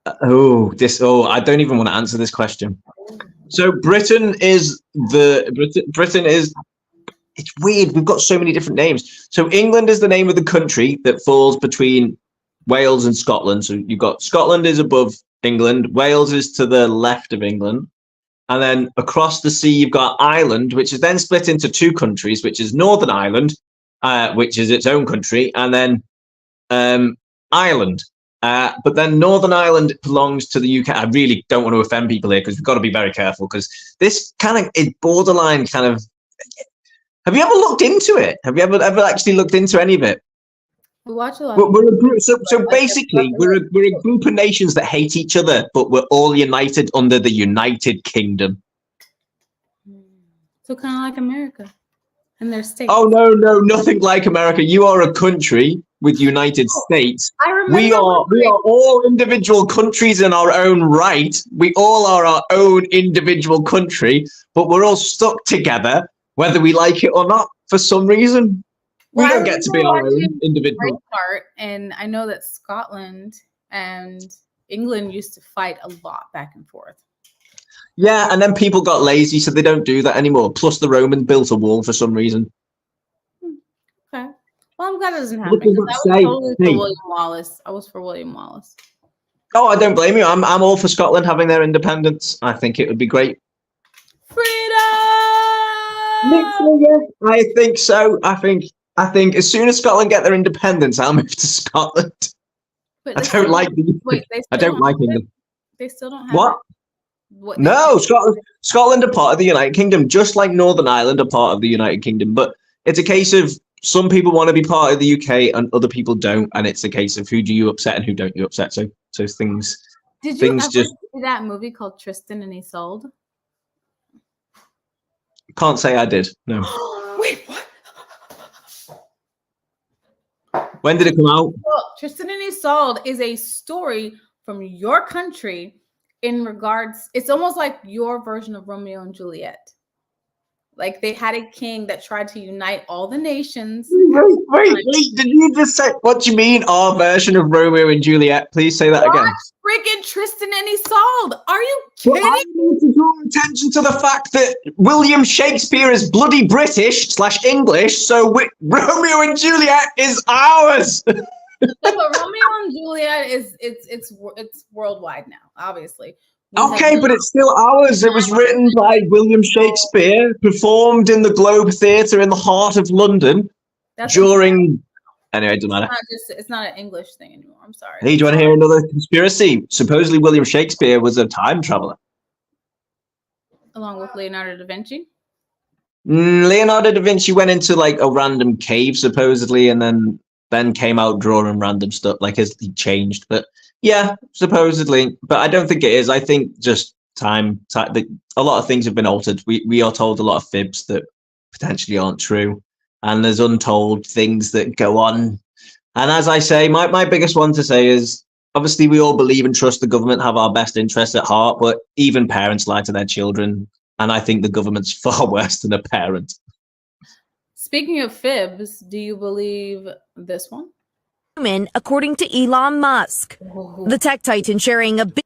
[SPEAKER 1] I don't even want to answer this question. So Britain is it's weird. We've got so many different names. So England is the name of the country that falls between Wales and Scotland. So you've got Scotland is above England, Wales is to the left of England. And then across the sea, you've got Ireland, which is then split into two countries, which is Northern Ireland, which is its own country, and then Ireland. But then Northern Ireland belongs to the UK. I really don't want to offend people here because we've got to be very careful because this kind of is borderline kind of. Have you ever looked into it? Have you ever actually looked into any of it?
[SPEAKER 2] We watch a lot.
[SPEAKER 1] We're a group, so basically, we're a group of nations that hate each other, but we're all united under the United Kingdom.
[SPEAKER 2] So kind of like America and their states.
[SPEAKER 1] Oh no, nothing like America. You are a country with United States.
[SPEAKER 2] I remember
[SPEAKER 1] we are all individual countries in our own right. We all are our own individual country, but we're all stuck together, whether we like it or not, for some reason. We don't get to be our own individual.
[SPEAKER 2] And I know that Scotland and England used to fight a lot back and forth.
[SPEAKER 1] Yeah, and then people got lazy, so they don't do that anymore. Plus, the Romans built a wall for some reason.
[SPEAKER 2] Okay. Well, I'm glad it doesn't happen. I was totally for William Wallace. I was for William Wallace.
[SPEAKER 1] Oh, I don't blame you. I'm all for Scotland having their independence. I think it would be great.
[SPEAKER 2] Freedom!
[SPEAKER 1] I think so. I think as soon as Scotland get their independence, I'll move to Scotland. I don't like England.
[SPEAKER 2] They still don't have
[SPEAKER 1] what? No, Scotland are part of the United Kingdom, just like Northern Ireland are part of the United Kingdom. But it's a case of some people want to be part of the UK and other people don't, and it's a case of who do you upset and who don't you upset. So things.
[SPEAKER 2] Did you ever see that movie called Tristan and Isolde?
[SPEAKER 1] Can't say I did. No.
[SPEAKER 2] Wait, what?
[SPEAKER 1] When did it come out?
[SPEAKER 2] Well, Tristan and Isolde is a story from your country in regards. It's almost like your version of Romeo and Juliet. Like they had a king that tried to unite all the nations.
[SPEAKER 1] Wait! Did you just say what do you mean? Our version of Romeo and Juliet? Please say that again.
[SPEAKER 2] Freaking Tristan and Isolde! Are you kidding?
[SPEAKER 1] Well, I need to draw attention to the fact that William Shakespeare is bloody British/English, so Romeo and Juliet is ours.
[SPEAKER 2] Yeah, but Romeo and Juliet it's worldwide now, obviously.
[SPEAKER 1] Okay, but it's still ours. It was written by William Shakespeare, performed in the Globe Theatre in the heart of London during. Anyway, it doesn't matter.
[SPEAKER 2] It's not an English thing anymore. I'm sorry.
[SPEAKER 1] Hey, do you want to hear another conspiracy? Supposedly, William Shakespeare was a time traveler.
[SPEAKER 2] Along with Leonardo da Vinci?
[SPEAKER 1] Leonardo da Vinci went into like a random cave, supposedly, and then came out drawing random stuff, like as he changed. But yeah, supposedly. But I don't think it is. I think just time a lot of things have been altered. We are told a lot of fibs that potentially aren't true. And there's untold things that go on. And as I say, my biggest one to say is, obviously, we all believe and trust the government have our best interests at heart, but even parents lie to their children. And I think the government's far worse than a parent.
[SPEAKER 2] Speaking of fibs, do you believe this one?
[SPEAKER 8] According to Elon Musk, the tech titan sharing a big...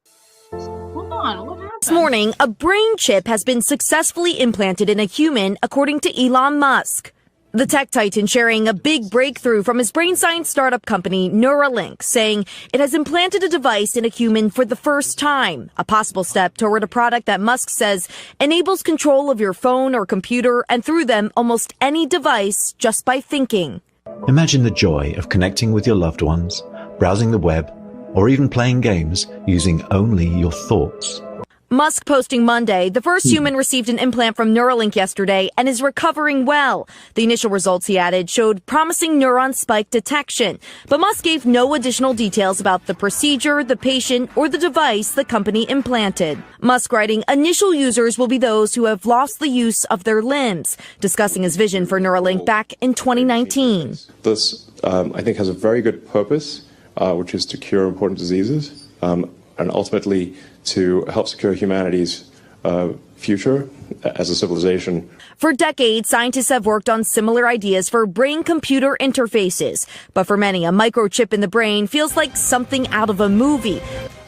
[SPEAKER 2] Hold on, what happened?
[SPEAKER 8] This morning, a brain chip has been successfully implanted in a human, according to Elon Musk. The tech titan sharing a big breakthrough from his brain science startup company, Neuralink, saying it has implanted a device in a human for the first time, a possible step toward a product that Musk says enables control of your phone or computer and through them almost any device just by thinking.
[SPEAKER 9] Imagine the joy of connecting with your loved ones, browsing the web, or even playing games using only your thoughts.
[SPEAKER 8] Musk posting Monday, the first human received an implant from Neuralink yesterday and is recovering well. The initial results, he added, showed promising neuron spike detection. But Musk gave no additional details about the procedure, the patient, or the device the company implanted. Musk writing, initial users will be those who have lost the use of their limbs, discussing his vision for Neuralink back in 2019.
[SPEAKER 10] This, I think, has a very good purpose, which is to cure important diseases, and ultimately to help secure humanity's future as a civilization.
[SPEAKER 8] For decades, scientists have worked on similar ideas for brain-computer interfaces. But for many, a microchip in the brain feels like something out of a movie.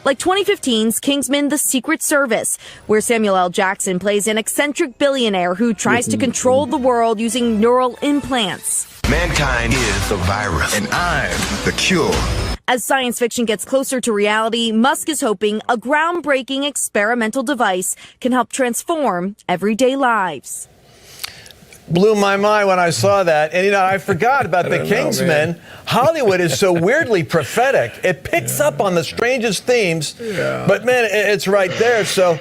[SPEAKER 8] Like 2015's Kingsman: The Secret Service, where Samuel L. Jackson plays an eccentric billionaire who tries to control the world using neural implants.
[SPEAKER 11] Mankind is the virus, and I'm the cure.
[SPEAKER 8] As science fiction gets closer to reality, Musk is hoping a groundbreaking experimental device can help transform everyday lives.
[SPEAKER 12] Blew my mind when I saw that. And, I forgot about the Kingsman. Hollywood is so weirdly prophetic. It picks up on the strangest themes. But, man, it's right there. So,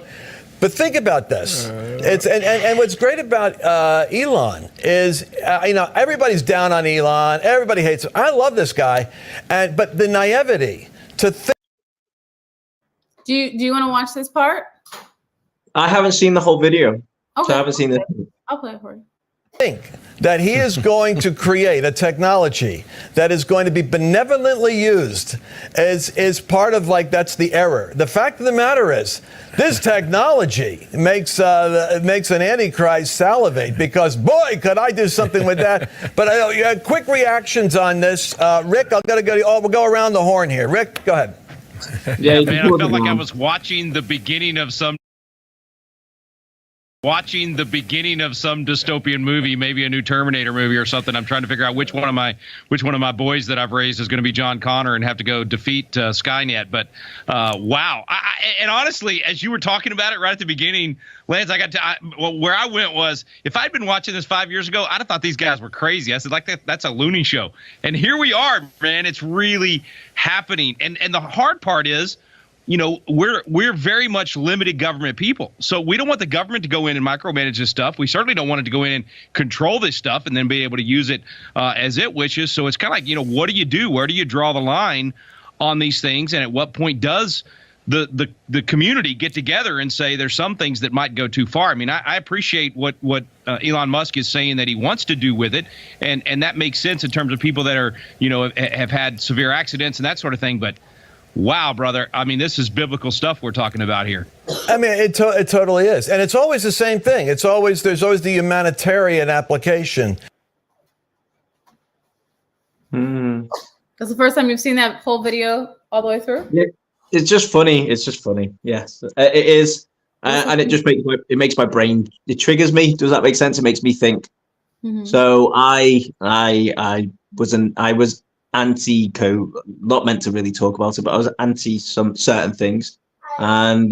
[SPEAKER 12] but think about this. It's and what's great about Elon is, everybody's down on Elon. Everybody hates him. I love this guy. But the naivety to think.
[SPEAKER 2] Do you want to watch this part?
[SPEAKER 1] I haven't seen the whole video.
[SPEAKER 2] Okay.
[SPEAKER 1] So I haven't seen it.
[SPEAKER 2] I'll play it for you.
[SPEAKER 12] Think that he is going to create a technology that is going to be benevolently used is part of, that's the error. The fact of the matter is, this technology makes an antichrist salivate, because boy, could I do something with that. But quick reactions on this, Rick. We'll go around the horn here. Rick, go ahead.
[SPEAKER 13] Yeah, man, I felt like I was watching the beginning of some dystopian movie, maybe a new Terminator movie or something. I'm trying to figure out which one of my boys that I've raised is going to be John Connor and have to go defeat Skynet. But wow, and honestly, as you were talking about it right at the beginning, Lance, where I went was, if I'd been watching this 5 years ago, I'd have thought these guys were crazy. I said, that's a loony show, and here we are, man. It's really happening, and the hard part is, we're very much limited government people. So we don't want the government to go in and micromanage this stuff. We certainly don't want it to go in and control this stuff and then be able to use it as it wishes. So it's kind of like, what do you do? Where do you draw the line on these things? And at what point does the community get together and say there's some things that might go too far? I mean, I appreciate what Elon Musk is saying that he wants to do with it. And that makes sense in terms of people that are, have had severe accidents and that sort of thing. But wow, brother. I mean, this is biblical stuff we're talking about here.
[SPEAKER 12] I mean, it totally is. And it's always the same thing. There's always the humanitarian application.
[SPEAKER 2] That's the first time you've seen that whole video all the way through?
[SPEAKER 1] Yeah, it's just funny. It's just funny. Yes, it is. And it just makes my brain, it triggers me. Does that make sense? It makes me think. Mm-hmm. So I was anti-co, not meant to really talk about it, but I was anti some certain things, and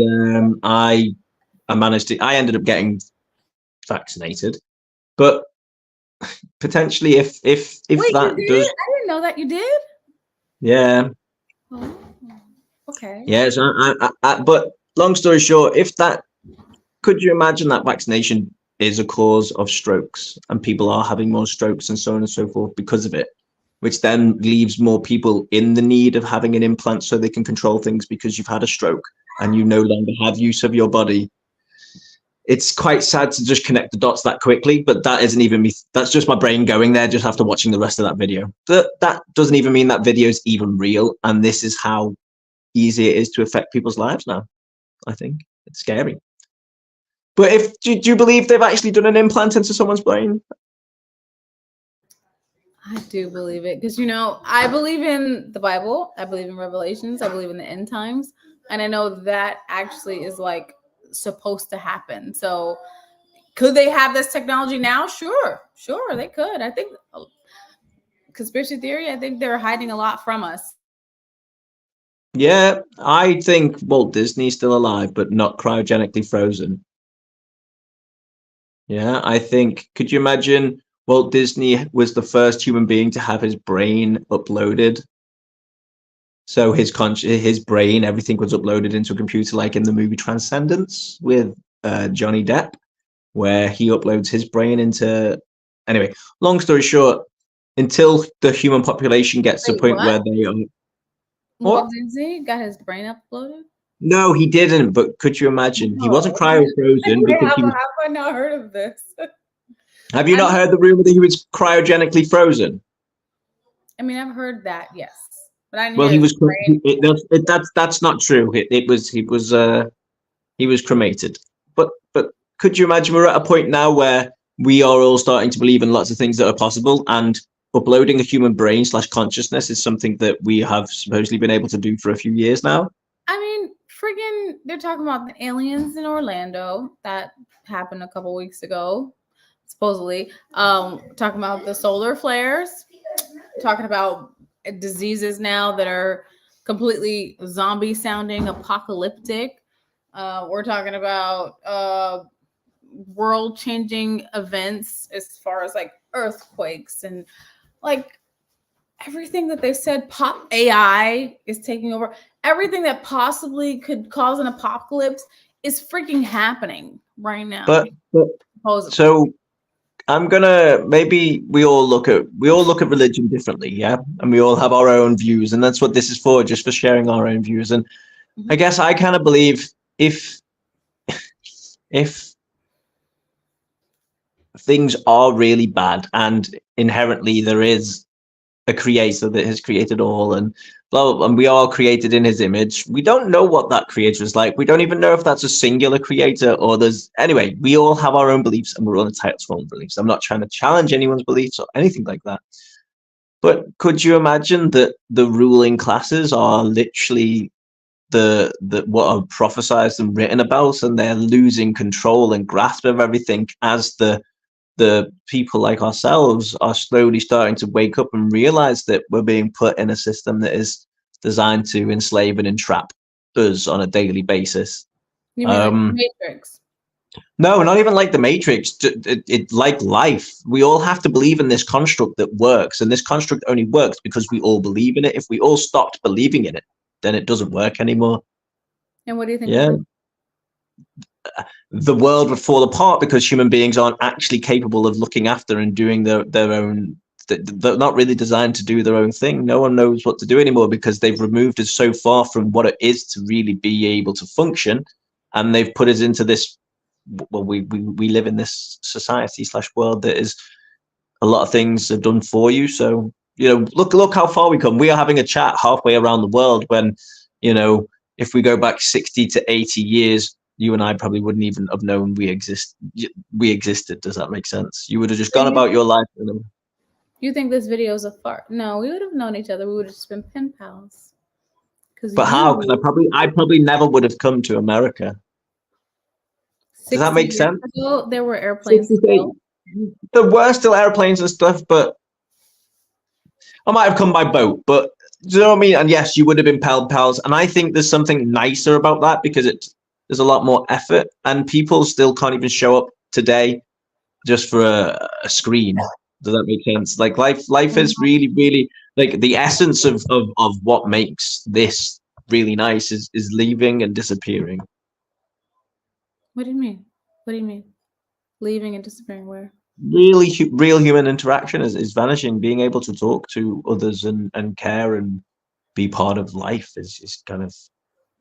[SPEAKER 1] I ended up getting vaccinated, but potentially if
[SPEAKER 2] Wait,
[SPEAKER 1] that
[SPEAKER 2] you did?
[SPEAKER 1] does,
[SPEAKER 2] I didn't know that you did.
[SPEAKER 1] yeah.
[SPEAKER 2] Oh, okay.
[SPEAKER 1] Yeah, so but long story short, could you imagine that vaccination is a cause of strokes, and people are having more strokes and so on and so forth because of it, which then leaves more people in the need of having an implant so they can control things because you've had a stroke and you no longer have use of your body. It's quite sad to just connect the dots that quickly, but that isn't even me. That's just my brain going there just after watching the rest of that video. That doesn't even mean that video is even real. And this is how easy it is to affect people's lives now. I think it's scary. But do you believe they've actually done an implant into someone's brain?
[SPEAKER 2] I do believe it because, I believe in the Bible. I believe in Revelations. I believe in the end times. And I know that actually is supposed to happen. So could they have this technology now? Sure, they could. I think conspiracy theory, I think they're hiding a lot from us.
[SPEAKER 1] Yeah, I think Walt Disney's still alive, but not cryogenically frozen. Yeah, I think, could you imagine Walt Disney was the first human being to have his brain uploaded? So his brain, everything was uploaded into a computer, like in the movie Transcendence with Johnny Depp, where he uploads his brain into. Anyway, long story short, until the human population gets to a point where they are.
[SPEAKER 2] Walt Disney got his brain uploaded?
[SPEAKER 1] No, he didn't. But could you imagine? He wasn't cryo frozen because he was.
[SPEAKER 2] Have I not heard of this?
[SPEAKER 1] Have you not heard the rumor that he was cryogenically frozen?
[SPEAKER 2] I mean, I've heard that, yes. But I knew
[SPEAKER 1] well, he was. That's not true. He was cremated. But could you imagine we're at a point now where we are all starting to believe in lots of things that are possible, and uploading a human brain / consciousness is something that we have supposedly been able to do for a few years now?
[SPEAKER 2] I mean, friggin', they're talking about the aliens in Orlando. That happened a couple weeks ago, supposedly. Talking about the solar flares, talking about diseases now that are completely zombie sounding, apocalyptic. We're talking about world changing events as far as like earthquakes and like everything that they said. Pop AI is taking over. Everything that possibly could cause an apocalypse is freaking happening right now.
[SPEAKER 1] But so I'm gonna, maybe we all look at religion differently, yeah, and we all have our own views, and that's what this is for, just for sharing our own views. And I guess I kind of believe if things are really bad and inherently there is a creator that has created all, and blah, blah, and we are created in his image, we don't know what that creator is like. We don't even know if that's a singular creator or anyway, we all have our own beliefs and we're all entitled to our own beliefs. I'm not trying to challenge anyone's beliefs or anything like that. But could you imagine that the ruling classes are literally the what are prophesized and written about, and they're losing control and grasp of everything as the people like ourselves are slowly starting to wake up and realize that we're being put in a system that is designed to enslave and entrap us on a daily basis?
[SPEAKER 2] You mean like the Matrix?
[SPEAKER 1] No, not even like the Matrix. It like life. We all have to believe in this construct that works, and this construct only works because we all believe in it. If we all stopped believing in it, then it doesn't work anymore.
[SPEAKER 2] And what do you think?
[SPEAKER 1] Yeah. The world would fall apart because human beings aren't actually capable of looking after and doing their own. They're not really designed to do their own thing. No one knows what to do anymore because they've removed us so far from what it is to really be able to function, and they've put us into this. Well, we live in this society / world that is a lot of things are done for you. So look how far we come. We are having a chat halfway around the world when, if we go back 60 to 80 years, you and I probably wouldn't even have known we existed. Does that make sense? You would have just gone about your life.
[SPEAKER 2] You think this video is a fart? No, we would have known each other. We would have just been pen pals.
[SPEAKER 1] But how? Because I probably never would have come to America. Does that make sense?
[SPEAKER 2] Ago, there were airplanes.
[SPEAKER 1] There were still airplanes and stuff, but I might have come by boat. But do you know what I mean? And yes, you would have been pals. And I think there's something nicer about that because there's a lot more effort, and people still can't even show up today just for a screen. Does that make sense? Like life is really, really like the essence of what makes this really nice is leaving and disappearing.
[SPEAKER 2] What do you mean? What do you mean? Leaving and disappearing where?
[SPEAKER 1] Really, real human interaction is vanishing. Being able to talk to others and care and be part of life is kind of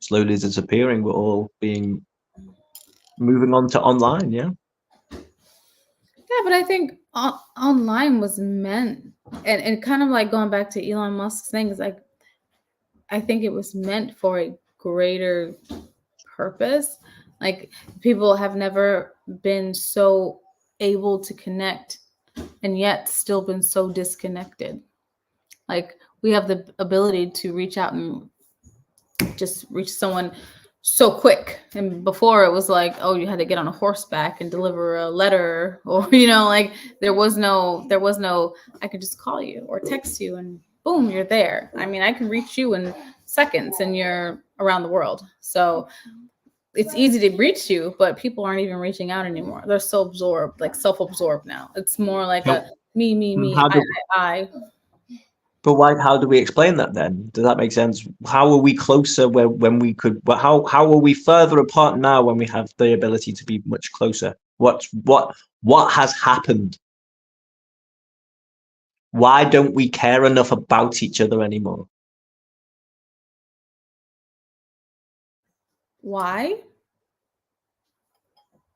[SPEAKER 1] slowly disappearing. We're all moving on to online. Yeah.
[SPEAKER 2] Yeah, but I think online was meant, and kind of like going back to Elon Musk's things, like I think it was meant for a greater purpose. Like people have never been so able to connect and yet still been so disconnected. Like we have the ability to reach out and just reach someone so quick. And before it was like, oh, you had to get on a horseback and deliver a letter, or like there was no I could just call you or text you and boom, you're there. I mean, I can reach you in seconds and you're around the world. So it's easy to reach you, but people aren't even reaching out anymore. They're so absorbed, like self-absorbed now. It's more like a me, I.
[SPEAKER 1] But why? How do we explain that then? Does that make sense? How are we closer when we could? How are we further apart now when we have the ability to be much closer? What has happened? Why don't we care enough about each other anymore?
[SPEAKER 2] Why?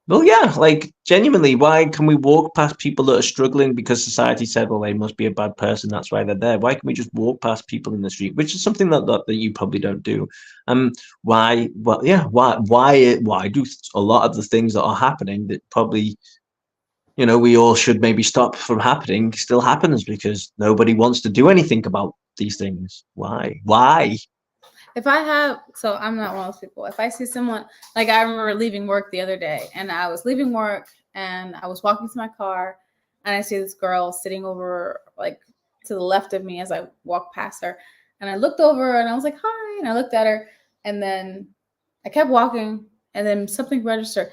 [SPEAKER 1] Well, yeah, like genuinely, why can we walk past people that are struggling because society said, well, they must be a bad person, that's why they're there. Why can we just walk past people in the street, which is something that you probably don't do? Why? Well, yeah, why do a lot of the things that are happening that probably, we all should maybe stop from happening still happens because nobody wants to do anything about these things. Why?
[SPEAKER 2] If I have, so I'm not one of those people. If I see someone, like I remember leaving work the other day, and I was leaving work and I was walking to my car, and I see this girl sitting over like to the left of me as I walked past her, and I looked over and I was like, hi, and I looked at her, and then I kept walking, and then something registered.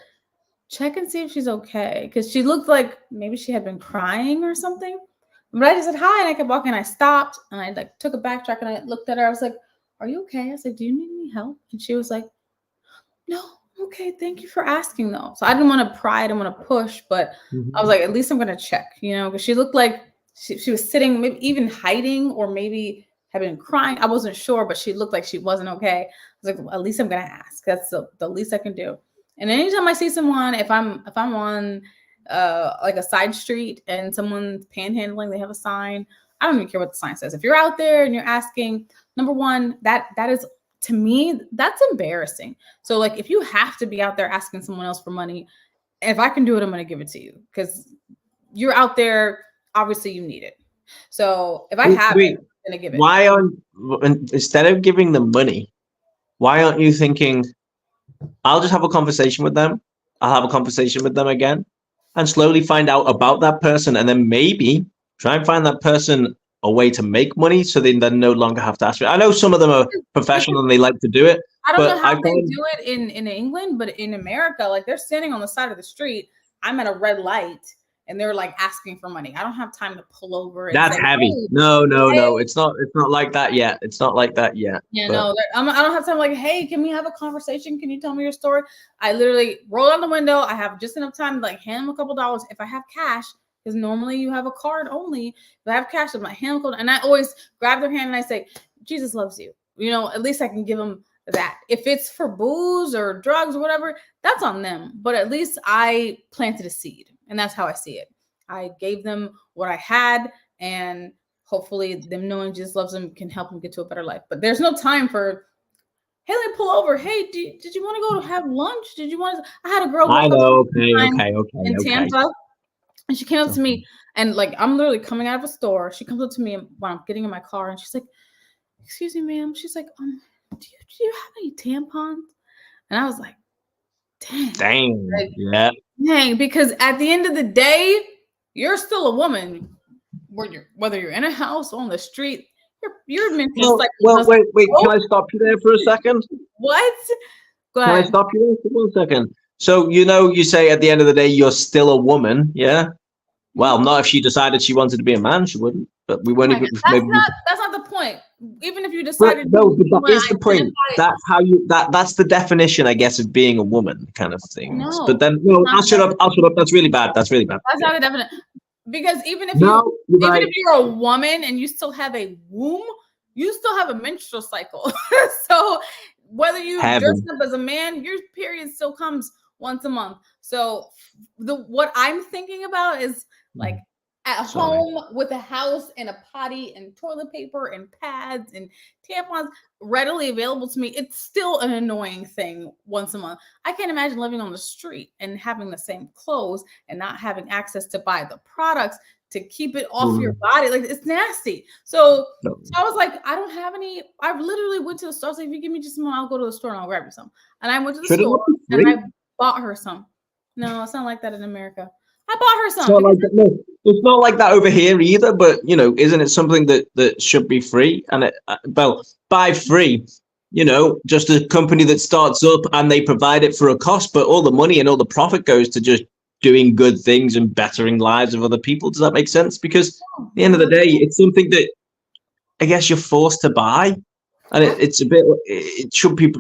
[SPEAKER 2] Check and see if she's okay, because she looked like maybe she had been crying or something. But I just said hi, and I kept walking. I stopped and I like took a backtrack and I looked at her. I was like, are you okay? I was like, do you need any help? And she was like, no, I'm okay. Thank you for asking though. So I didn't want to pry, I didn't want to push, but I was like, at least I'm going to check, because she looked like she was sitting, maybe even hiding, or maybe had been crying. I wasn't sure, but she looked like she wasn't okay. I was like, well, at least I'm going to ask. That's the least I can do. And anytime I see someone, if I'm on like a side street and someone's panhandling, they have a sign, I don't even care what the sign says. If you're out there and you're asking, number one, that is, to me, that's embarrassing. So like, if you have to be out there asking someone else for money, if I can do it, I'm going to give it to you, because you're out there, obviously you need it. So if I have it, I'm going to give it.
[SPEAKER 1] Why instead of giving them money, why aren't you thinking, I'll just have a conversation with them, I'll have a conversation with them again, and slowly find out about that person, and then maybe try and find that person a way to make money, so they then no longer have to ask for it. I know some of them are professional and they like to do it.
[SPEAKER 2] I don't know how they do it in England, but in America, like they're standing on the side of the street. I'm at a red light and they're like asking for money. I don't have time to pull over. And
[SPEAKER 1] that's
[SPEAKER 2] say,
[SPEAKER 1] heavy.
[SPEAKER 2] hey,
[SPEAKER 1] No. It's not like that yet. It's not like that yet.
[SPEAKER 2] Yeah, no, I don't have time. Like, hey, can we have a conversation? Can you tell me your story? I literally roll out the window. I have just enough time to like hand them a couple dollars. If I have cash, because normally you have a card only. If I have cash, I'm like, hand them, and I always grab their hand and I say, Jesus loves you. At least I can give them that. If it's for booze or drugs or whatever, that's on them. But at least I planted a seed, and that's how I see it. I gave them what I had, and hopefully them knowing Jesus loves them can help them get to a better life. But there's no time for, hey, let me pull over. Hey, did you want to go to have lunch? Did you want to? I had a girl.
[SPEAKER 1] I know. Okay.
[SPEAKER 2] In Tampa. And she came up to me, and like, I'm literally coming out of a store. She comes up to me when I'm getting in my car, and she's like, excuse me, ma'am. She's like, do you have any tampons? And I was like,
[SPEAKER 1] dang.
[SPEAKER 2] Like,
[SPEAKER 1] yeah.
[SPEAKER 2] Dang, because at the end of the day, you're still a woman. Whether you're in a house or on the street, you're mental.
[SPEAKER 1] Well, wait. Can I stop you there for a second?
[SPEAKER 2] What? Go ahead.
[SPEAKER 1] Can I stop you there for 1 second? So, you say at the end of the day, you're still a woman, yeah? Well, not if she decided she wanted to be a man, she wouldn't. But we won't even.
[SPEAKER 2] That's not the point. Even if you decided.
[SPEAKER 1] No, but that is the point. That's how that's the definition, I guess, of being a woman, kind of thing.
[SPEAKER 2] No,
[SPEAKER 1] but then, I'll shut up. That's really bad. That's really bad.
[SPEAKER 2] That's not the definition. Because even if you're a woman and you still have a womb, you still have a menstrual cycle. So whether you dress up as a man, your period still comes once a month. So what I'm thinking about is like at home with a house and a potty and toilet paper and pads and tampons readily available to me. It's still an annoying thing once a month. I can't imagine living on the street and having the same clothes and not having access to buy the products to keep it off your body. Like, it's nasty. So I was like, I don't have any. I literally went to the store. I was like, if you give me just some, I'll go to the store and I'll grab you some. And I went to the store and I bought her some. No, it's not like that in America. I bought her some.
[SPEAKER 1] It's not like that over here either. But isn't it something that should be free? And by free, just a company that starts up and they provide it for a cost, but all the money and all the profit goes to just doing good things and bettering lives of other people. Does that make sense? Because at the end of the day, it's something that I guess you're forced to buy, and it's a bit. It should be,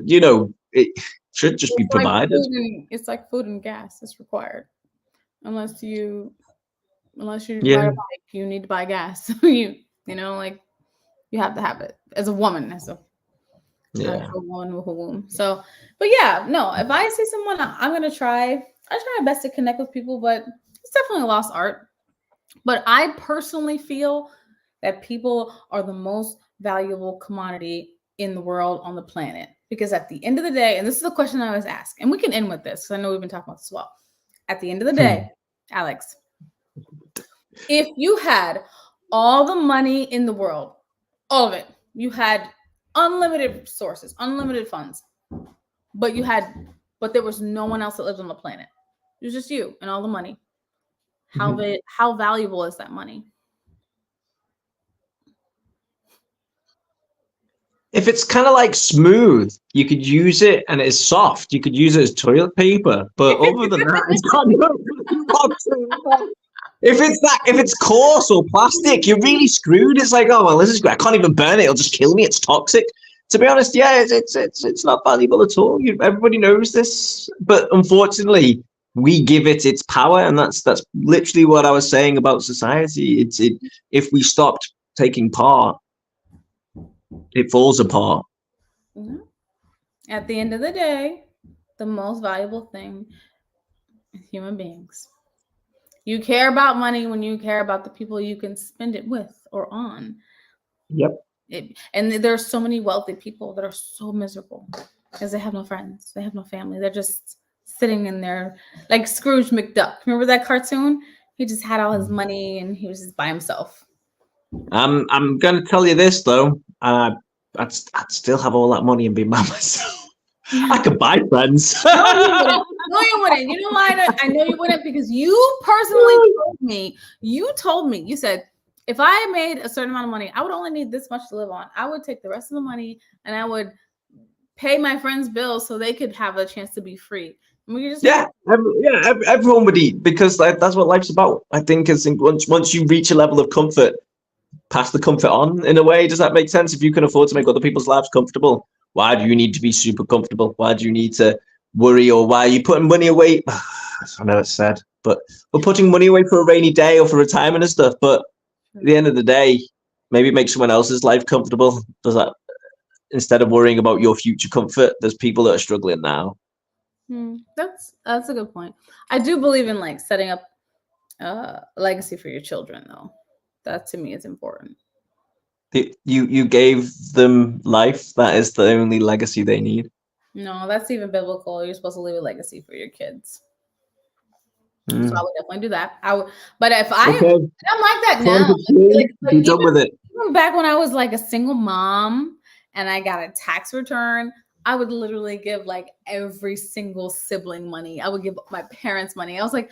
[SPEAKER 1] it should just be provided.
[SPEAKER 2] It's like food and gas. It's required. Unless you ride a bike, you need to buy gas. You have to have it as a woman, actual woman with a womb. So, but yeah, no. If I see someone, I'm gonna try. I try my best to connect with people, but it's definitely a lost art. But I personally feel that people are the most valuable commodity in the world, on the planet. Because at the end of the day, and this is the question I always ask, and we can end with this because I know we've been talking about this as well. At the end of the day, Alex, if you had all the money in the world, all of it, you had unlimited sources, unlimited funds, but there was no one else that lived on the planet. It was just you and all the money. How valuable is that money?
[SPEAKER 1] If it's kind of like smooth, you could use it, and it's soft. You could use it as toilet paper. But other than that, it's got no. If it's coarse or plastic, you're really screwed. It's like, oh well, this is great. I can't even burn it; it'll just kill me. It's toxic. To be honest, yeah, it's not valuable at all. Everybody knows this, but unfortunately, we give it its power, and that's literally what I was saying about society. If we stopped taking part, it falls apart.
[SPEAKER 2] Mm-hmm. At the end of the day, the most valuable thing is human beings. You care about money when you care about the people you can spend it with or on.
[SPEAKER 1] Yep.
[SPEAKER 2] And there's so many wealthy people that are so miserable because they have no friends, they have no family. They're just sitting in there like Scrooge McDuck. Remember that cartoon? He just had all his money and he was just by himself.
[SPEAKER 1] I'm gonna tell you this though. I'd still have all that money and be by myself. I could buy friends.
[SPEAKER 2] No, you wouldn't. You know why? I know you wouldn't, because you personally told me. You said, if I made a certain amount of money, I would only need this much to live on. I would take the rest of the money and I would pay my friends' bills so they could have a chance to be free. And we just
[SPEAKER 1] everyone would eat, because that's what life's about. I think once you reach a level of comfort, pass the comfort on in a way. Does that make sense? If you can afford to make other people's lives comfortable, why do you need to be super comfortable? Why do you need to worry, or why are you putting money away? I know it's sad, but we're putting money away for a rainy day or for retirement and stuff. But at the end of the day, maybe make someone else's life comfortable. Does that, instead of worrying about your future comfort? There's people that are struggling now.
[SPEAKER 2] That's a good point. I do believe in like setting up a legacy for your children, though. That to me is important.
[SPEAKER 1] You gave them life. That is the only legacy they need.
[SPEAKER 2] No, that's even biblical. You're supposed to leave a legacy for your kids. So I would definitely do that. But if I'm like that now.
[SPEAKER 1] Be done with it.
[SPEAKER 2] Even back when I was like a single mom and I got a tax return, I would literally give like every single sibling money. I would give my parents money. I was like,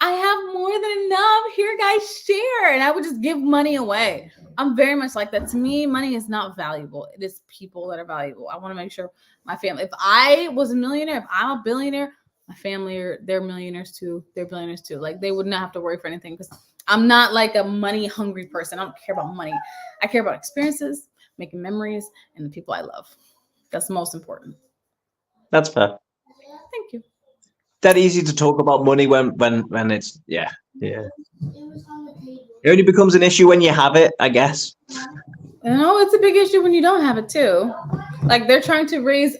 [SPEAKER 2] I have more than enough. Here, guys, share. And I would just give money away. I'm very much like that. To me, money is not valuable. It is people that are valuable. I want to make sure my family, if I was a millionaire, if I'm a billionaire, my family, they're millionaires too. They're billionaires too. Like they would not have to worry for anything, because I'm not like a money hungry person. I don't care about money. I care about experiences, making memories, and the people I love. That's the most important.
[SPEAKER 1] That's fair.
[SPEAKER 2] Thank you.
[SPEAKER 1] That easy to talk about money when it's yeah. It only becomes an issue when you have it, I guess.
[SPEAKER 2] No, it's a big issue when you don't have it too. Like they're trying to raise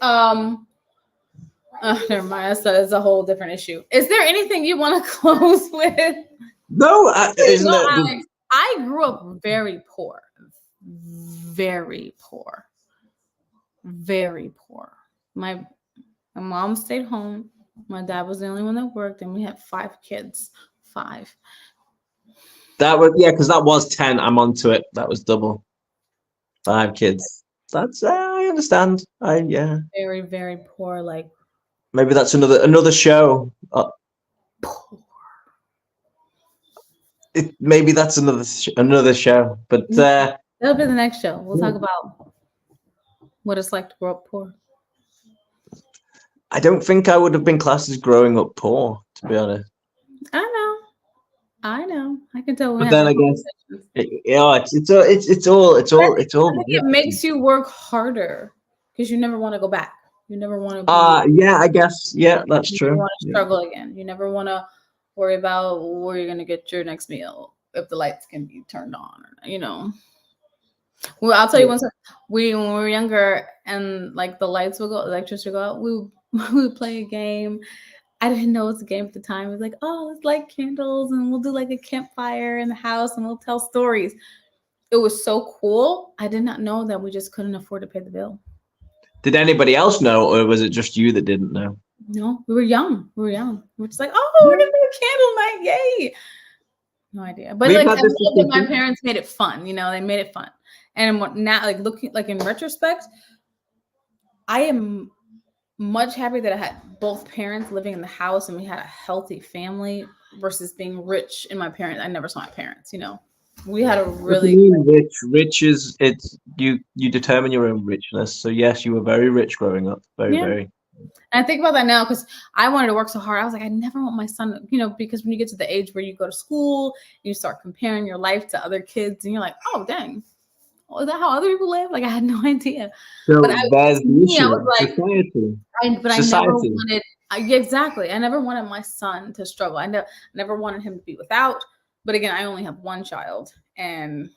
[SPEAKER 2] never mind. That's a whole different issue. Is there anything you want to close with?
[SPEAKER 1] No,
[SPEAKER 2] Alex, I grew up very poor. Very poor. Very poor. My mom stayed home. My dad was the only one that worked, and we had 5 kids. 5.
[SPEAKER 1] That was because that was 10. I'm onto it. That was double. 5 kids. That's I understand.
[SPEAKER 2] Very, very poor. Like
[SPEAKER 1] maybe that's another show.
[SPEAKER 2] Poor.
[SPEAKER 1] Maybe that's another show. But
[SPEAKER 2] that'll be the next show. We'll talk about what it's like to grow up poor.
[SPEAKER 1] I don't think I would have been classed as growing up poor, to be honest.
[SPEAKER 2] I know. I can tell.
[SPEAKER 1] But then I guess, it's all.
[SPEAKER 2] It makes you work harder because you never want to go back. You never want to.
[SPEAKER 1] Yeah, I guess. Yeah, that's true.
[SPEAKER 2] You want to struggle again. You never want to worry about where you're going to get your next meal if the lights can be turned on. Well, I'll tell you one thing. When we were younger and like the lights would go, electricity would go out, we would play a game I didn't know it was a game at the time. It was like, oh, let's light candles and we'll do like a campfire in the house and we'll tell stories. It was so cool. I did not know that we just couldn't afford to pay the bill.
[SPEAKER 1] Did anybody else know, or was it just you that didn't know?
[SPEAKER 2] No, we were young. We were just like, oh, we're gonna do a candle night, yay! No idea. But like, I love that my parents made it fun. You know, they made it fun. And now, like looking, like in retrospect, I am much happier that I had both parents living in the house and we had a healthy family versus being rich in my parents. I never saw my parents. You know, we had a really
[SPEAKER 1] rich is it's you determine your own richness. So yes, you were very rich growing up. Very.
[SPEAKER 2] And I think about that now because I wanted to work so hard. I was like, I never want my son, you know, because when you get to the age where you go to school and you start comparing your life to other kids and you're like, oh, dang, is that how other people live? Like, I had no idea.
[SPEAKER 1] So
[SPEAKER 2] but
[SPEAKER 1] I was like,
[SPEAKER 2] society. I never wanted, exactly. I never wanted my son to struggle. I never wanted him to be without. But again, I only have one child and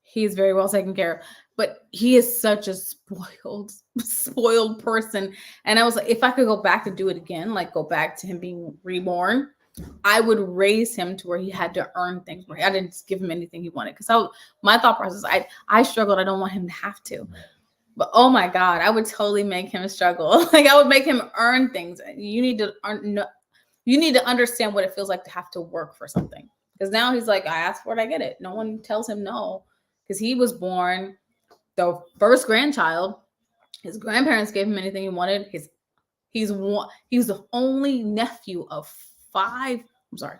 [SPEAKER 2] he's very well taken care of. But he is such a spoiled person. And I was like, if I could go back to do it again, like go back to him being reborn, I would raise him to where he had to earn things. Where I didn't just give him anything he wanted. Because my thought process, I struggled. I don't want him to have to. But oh my God, I would totally make him struggle. Like I would make him earn things. You need to understand what it feels like to have to work for something. Because now he's like, I asked for it, I get it. No one tells him no. Because he was born the first grandchild. His grandparents gave him anything he wanted. He's the only nephew of 5. I'm sorry.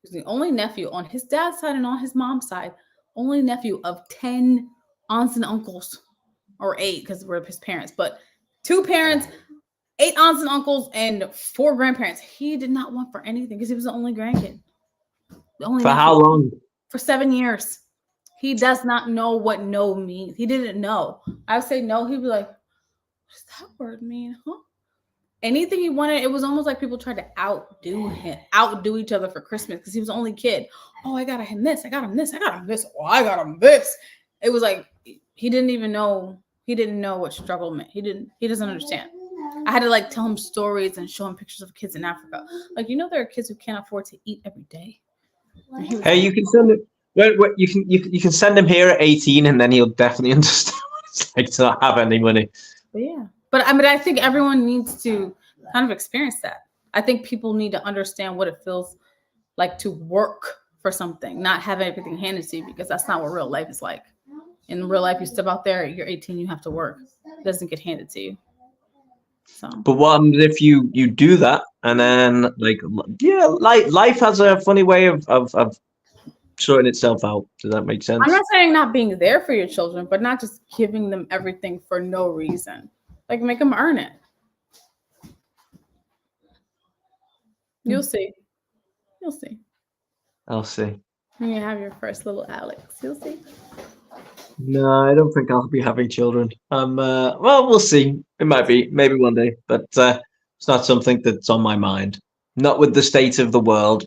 [SPEAKER 2] He's the only nephew on his dad's side and on his mom's side. Only nephew of 10 aunts and uncles, or 8 because we're his parents. But 2 parents, 8 aunts and uncles, and 4 grandparents. He did not want for anything because he was the only grandkid.
[SPEAKER 1] For how long?
[SPEAKER 2] For 7 years. He does not know what no means. He didn't know. I would say no. He'd be like, what does that word mean? Huh? Anything he wanted, it was almost like people tried to outdo each other for Christmas because he was the only kid. Oh, I got him this. I got him this. I got him this. Oh, I got him this. It was like he didn't even know. He didn't know what struggle meant. He doesn't understand. I had to like tell him stories and show him pictures of kids in Africa. Like, you know, there are kids who can't afford to eat every day.
[SPEAKER 1] Hey, you can send it. Well, you can send him here at 18, and then he'll definitely understand what it's like to not have any money.
[SPEAKER 2] But I think everyone needs to kind of experience that. I think people need to understand what it feels like to work for something, not have everything handed to you, because that's not what real life is like. In real life, you step out there, you're 18, you have to work. It doesn't get handed to you. So.
[SPEAKER 1] But what happens if you do that, and then life has a funny way of sorting itself out. Does that make sense?
[SPEAKER 2] I'm not saying not being there for your children, but not just giving them everything for no reason. Like, make them earn it. You'll see. You'll see.
[SPEAKER 1] I'll see.
[SPEAKER 2] When you have your first little Alex, you'll see.
[SPEAKER 1] No, I don't think I'll be having children. Well, we'll see. It might be, maybe one day, but it's not something that's on my mind. Not with the state of the world.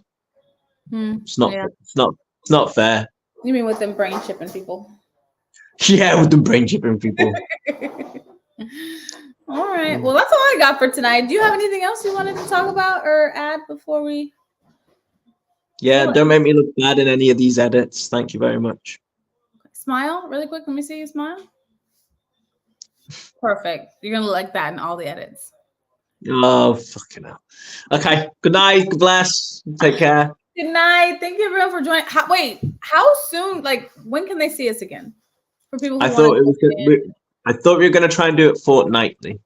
[SPEAKER 1] It's not. Yeah. It's not fair.
[SPEAKER 2] You mean with them brain chipping people?
[SPEAKER 1] Yeah, with them brain chipping people.
[SPEAKER 2] All right. Well, that's all I got for tonight. Do you have anything else you wanted to talk about or add before we?
[SPEAKER 1] Yeah, don't make me look bad in any of these edits. Thank you very much.
[SPEAKER 2] Smile really quick. Let me see you smile. Perfect. You're going to look like that in all the edits.
[SPEAKER 1] Oh, fucking hell. Okay. Good night. God bless. Take care.
[SPEAKER 2] Good night. Thank you everyone for joining. How soon? Like, when can they see us again? For people who
[SPEAKER 1] I thought we were going to try and do it fortnightly.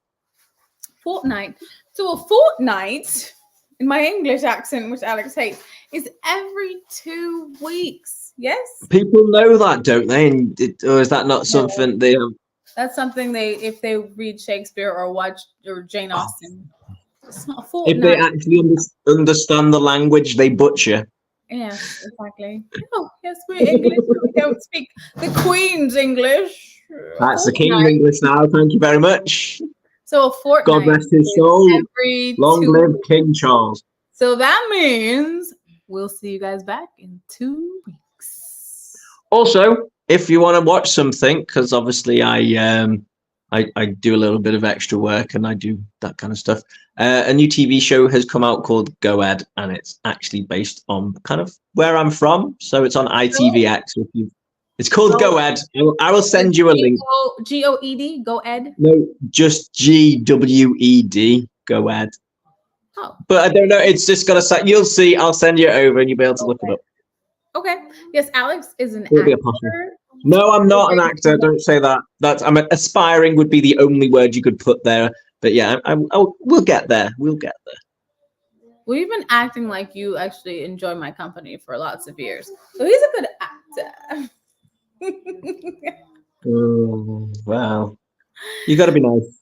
[SPEAKER 2] Fortnight. So a fortnight, in my English accent, which Alex hates, is every 2 weeks. Yes. People
[SPEAKER 1] know that, don't they? Or is that not something they have?
[SPEAKER 2] That's something if they read Shakespeare or watch or Jane Austen. It's not a fortnight.
[SPEAKER 1] If they actually understand the language, they butcher.
[SPEAKER 2] Yes, exactly. Oh, yes, we're English. We don't speak the Queen's English.
[SPEAKER 1] That's the King's English now. Thank you very much.
[SPEAKER 2] So a fortnight.
[SPEAKER 1] God bless his soul. Long live King Charles.
[SPEAKER 2] So that means we'll see you guys back in 2 weeks.
[SPEAKER 1] Also, if you want to watch something, because obviously I I do a little bit of extra work and I do that kind of stuff. A new TV show has come out called Go Ed, and it's actually based on kind of where I'm from. So it's on ITVX. It's called Go Ed. I will send you a link.
[SPEAKER 2] GOED, Go Ed.
[SPEAKER 1] No, just GWED, Go Ed.
[SPEAKER 2] Oh.
[SPEAKER 1] But I don't know. It's just got to. You'll see. I'll send you over, and you'll be able to look it up.
[SPEAKER 2] Okay. Yes, Alex is an
[SPEAKER 1] It'll be a
[SPEAKER 2] actor.
[SPEAKER 1] possible. No, I'm not an actor. Don't say that. I'm aspiring would be the only word you could put there. But yeah, we'll get there. We'll get there.
[SPEAKER 2] Well, you've been acting like you actually enjoy my company for lots of years. So he's a good actor.
[SPEAKER 1] Oh, wow. You got to be nice.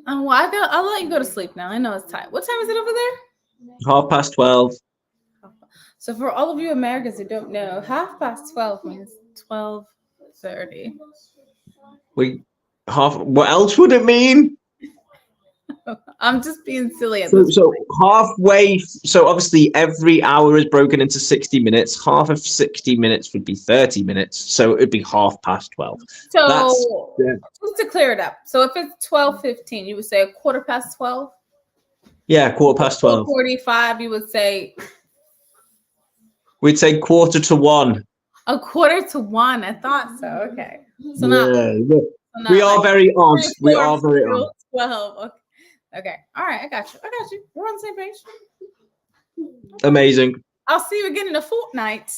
[SPEAKER 2] Well, I'll let you go to sleep now. I know it's time. What time is it over there?
[SPEAKER 1] 12:30.
[SPEAKER 2] So for all of you Americans who don't know, 12:30 means 12:30.
[SPEAKER 1] What else would it mean?
[SPEAKER 2] I'm just being silly.
[SPEAKER 1] So halfway. So obviously every hour is broken into 60 minutes. Half of 60 minutes would be 30 minutes. So it'd be 12:30.
[SPEAKER 2] So just to clear it up. So if it's 12:15, you would say 12:15.
[SPEAKER 1] Yeah, 12:15.
[SPEAKER 2] 12:45, you would say.
[SPEAKER 1] We'd say 1:45.
[SPEAKER 2] 1:45. I thought so. Okay. So
[SPEAKER 1] we are very odd. We are very odd.
[SPEAKER 2] 12. Okay. All right. I got you. We're on the same page.
[SPEAKER 1] Amazing.
[SPEAKER 2] I'll see you again in a fortnight.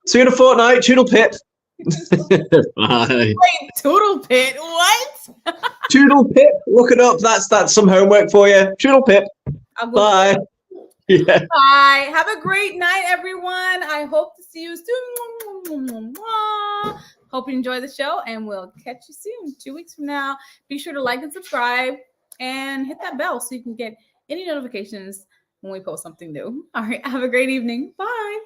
[SPEAKER 1] See you in a fortnight. Toodle pip. Bye.
[SPEAKER 2] Wait, Toodle Pit. What?
[SPEAKER 1] Toodle pip. Look it up. That's some homework for you. Toodle pip. Bye. Yeah.
[SPEAKER 2] Bye. Have a great night, everyone. I hope to see you soon. Hope you enjoy the show, and we'll catch you soon. 2 weeks from now. Be sure to like and subscribe and hit that bell so you can get any notifications when we post something new. All right. Have a great evening. Bye.